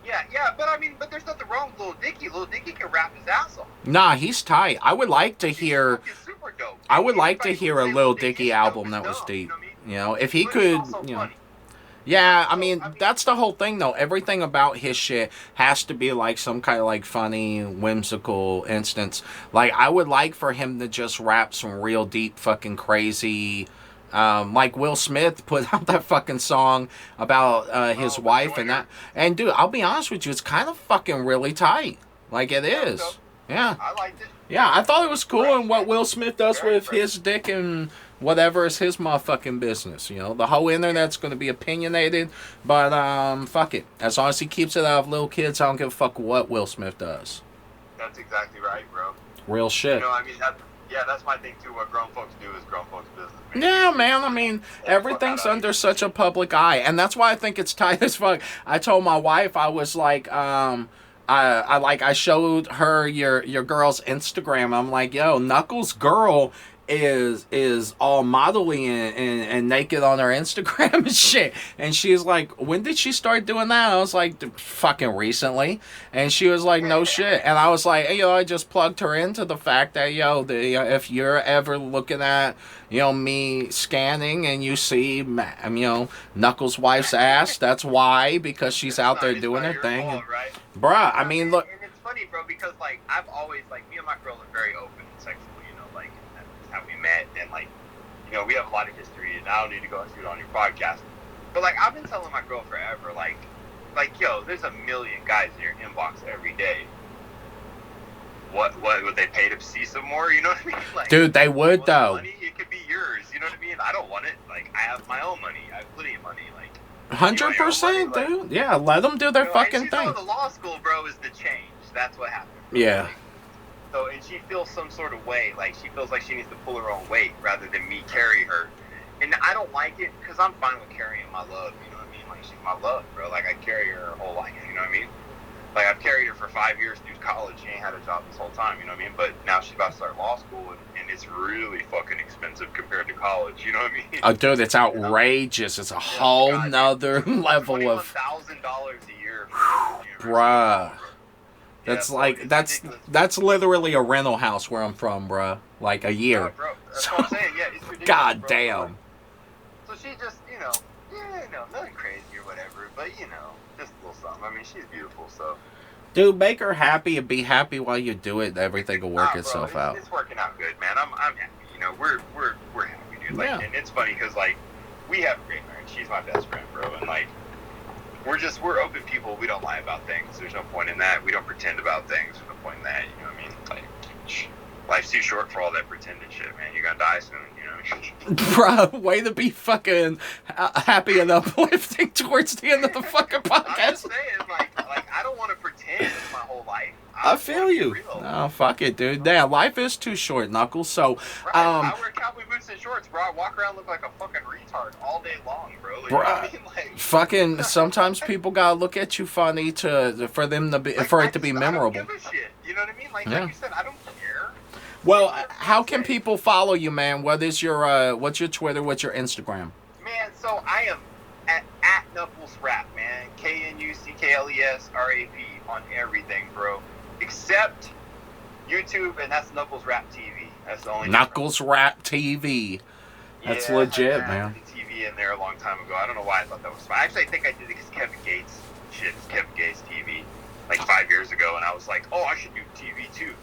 Yeah, but there's nothing wrong with Little Dicky. Little Dicky can rap his ass off. Nah, he's tight. I would like to hear. He's super dope. I would like to Everybody hear a say Lil Dicky album is that was dope, deep. You know what I mean? You know, if he But could, he's also you know. funny. Yeah, I mean, that's the whole thing, though. Everything about his shit has to be, like, some kind of, like, funny, whimsical instance. Like, I would like for him to just rap some real deep fucking crazy... like Will Smith put out that fucking song about his wife and that. And, dude, I'll be honest with you, it's kind of fucking really tight. Like, it is. Yeah. I liked it. Yeah, I thought it was cool, and what Will Smith does with his dick and whatever is his motherfucking business. You know, the whole internet's going to be opinionated, but fuck it. As long as he keeps it out of little kids, I don't give a fuck what Will Smith does. That's exactly right, bro. Real shit. You know, I mean, that's my thing too. What grown folks do is grown folks' business. Man. Yeah, man. I mean, everything's under such a public eye, and that's why I think it's tight as fuck. I told my wife, I was like, I showed her your girl's Instagram. I'm like, yo, Knuckles' girl is all modeling and naked on her Instagram and shit. And she's like, when did she start doing that? I was like, fucking recently. And she was like, no shit. And I was like, hey, I just plugged her into the fact that, if you're ever looking at, me scanning and you see, Knuckles' wife's ass, that's why, because she's out there doing her thing. Fault, right? Bruh, I mean, look. And it's funny, bro, because, like, I've always, like, me and my girl are very open sexually, like, that's how we met, and, like, we have a lot of history, and I don't need to go into it on your podcast, but, like, I've been telling my girl forever, like, there's a million guys in your inbox every day. What would they pay to see some more? You know what I mean? Like, dude, they would, though. Money, it could be yours, you know what I mean? I don't want it. Like, I have my own money. I have plenty of money, like. 100%, dude. Yeah, let them do their fucking thing. The law school, bro, is the change. That's what happened. Yeah. Like, so, and she feels some sort of way. Like, she feels like she needs to pull her own weight rather than me carry her. And I don't like it because I'm fine with carrying my love. You know what I mean? Like, she's my love, bro. Like, I carry her whole life. You know what I mean? Like, I've carried her for 5 years through college. She ain't had a job this whole time. You know what I mean? But now she's about to start law school, and it's really fucking expensive compared to college. You know what I mean? Oh, dude, it's outrageous. It's a whole nother level of $21,000 a year. Bruh. That's like, that's literally a rental house where I'm from, bruh. Like, a year. Bro, that's what I'm saying. Yeah, it's ridiculous. God bro. damn. So she just, nothing crazy or whatever, but, just a little something. I mean, she's beautiful, so. Dude, make her happy and be happy while you do it. Everything will work itself out. It's working out good, man. I'm happy. We're happy, dude. Like, and it's funny because, like, we have a great marriage. She's my best friend, bro, and, like, we're open people. We don't lie about things. There's no point in that. We don't pretend about things. There's no point in that. You know what I mean? Like, life's too short for all that pretending shit, man. You're gonna die soon. You know what I mean? Bruh, way to be fucking happy and uplifting towards the end of the fucking podcast. I'm just saying, like I don't want to pretend my whole life. I feel you. Oh, fuck it, dude. Yeah, life is too short, Knuckles. So, right. I wear cowboy boots and shorts, bro. I walk around look like a fucking retard all day long, bro. Like, you know what I mean? Like, fucking. Sometimes people gotta look at you funny for it to be memorable. I don't give a shit. You know what I mean? Like you said, I don't care. Well, how can people follow you, man? What is your what's your Twitter? What's your Instagram? Man, so I am at Knuckles Rap, man. KNUCKLESRAP on everything, bro. Except YouTube, and that's Knuckles Rap TV. That's the only Knuckles Rap TV. That's legit, man. The TV in there a long time ago. I don't know why I thought that was fun. Actually, I think I did it because Kevin Gates is Kevin Gates TV like 5 years ago, and I was like, oh, I should do TV too.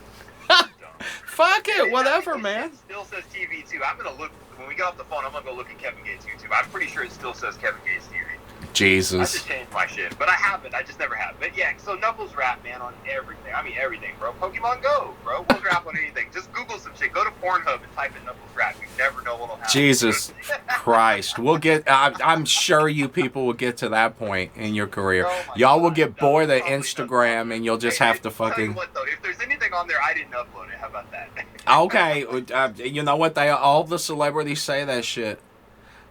Fuck it, whatever, man. It still says TV too. I'm gonna look when we get off the phone. I'm gonna go look at Kevin Gates YouTube. I'm pretty sure it still says Kevin Gates TV. Jesus. I just changed my shit, but I haven't. I just never have. But yeah, so Knuckles Rap, man, on everything. I mean everything, bro. Pokemon Go, bro. We'll rap on anything. Just Google some shit. Go to Pornhub and type in Knuckles Rap. You never know what'll happen. Jesus Christ. We'll get. I'm sure you people will get to that point in your career. Y'all will get bored of Instagram, and you'll just have to fucking. Tell you what, though, if there's anything on there, I didn't upload it. How about that? Okay, you know what? All the celebrities say that shit.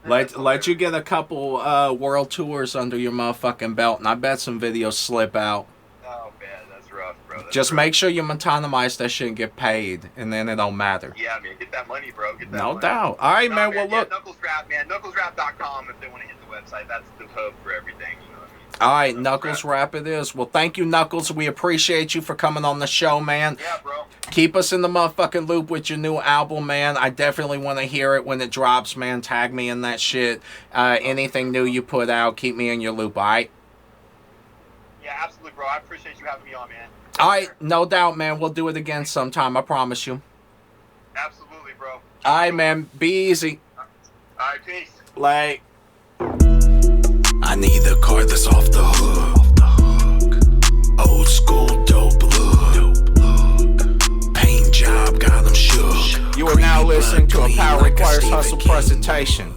Let you get a couple world tours under your motherfucking belt, and I bet some videos slip out. Oh man, that's rough, bro. Just make sure you metonymize that shit and get paid, and then it don't matter. Yeah, man, get that money, bro. Get that no money. Doubt. All right, man. Well, look. Knuckles Rap, man. KnucklesRap.com if they want to hit the website. That's the hub for everything. You know what I mean? All right, Knuckles Rap it is. Well, thank you, Knuckles. We appreciate you for coming on the show, man. Yeah, bro. Keep us in the motherfucking loop with your new album, man. I definitely want to hear it when it drops, man. Tag me in that shit. Anything new you put out, keep me in your loop, all right? Yeah, absolutely, bro. I appreciate you having me on, man. All right, no doubt, man. We'll do it again sometime. I promise you. Absolutely, bro. All right, man. Be easy. All right, peace. Like. I need a car that's off the hook. Old school dope look. Paint job got them shook. You are now listening to a Power Requires Hustle presentation.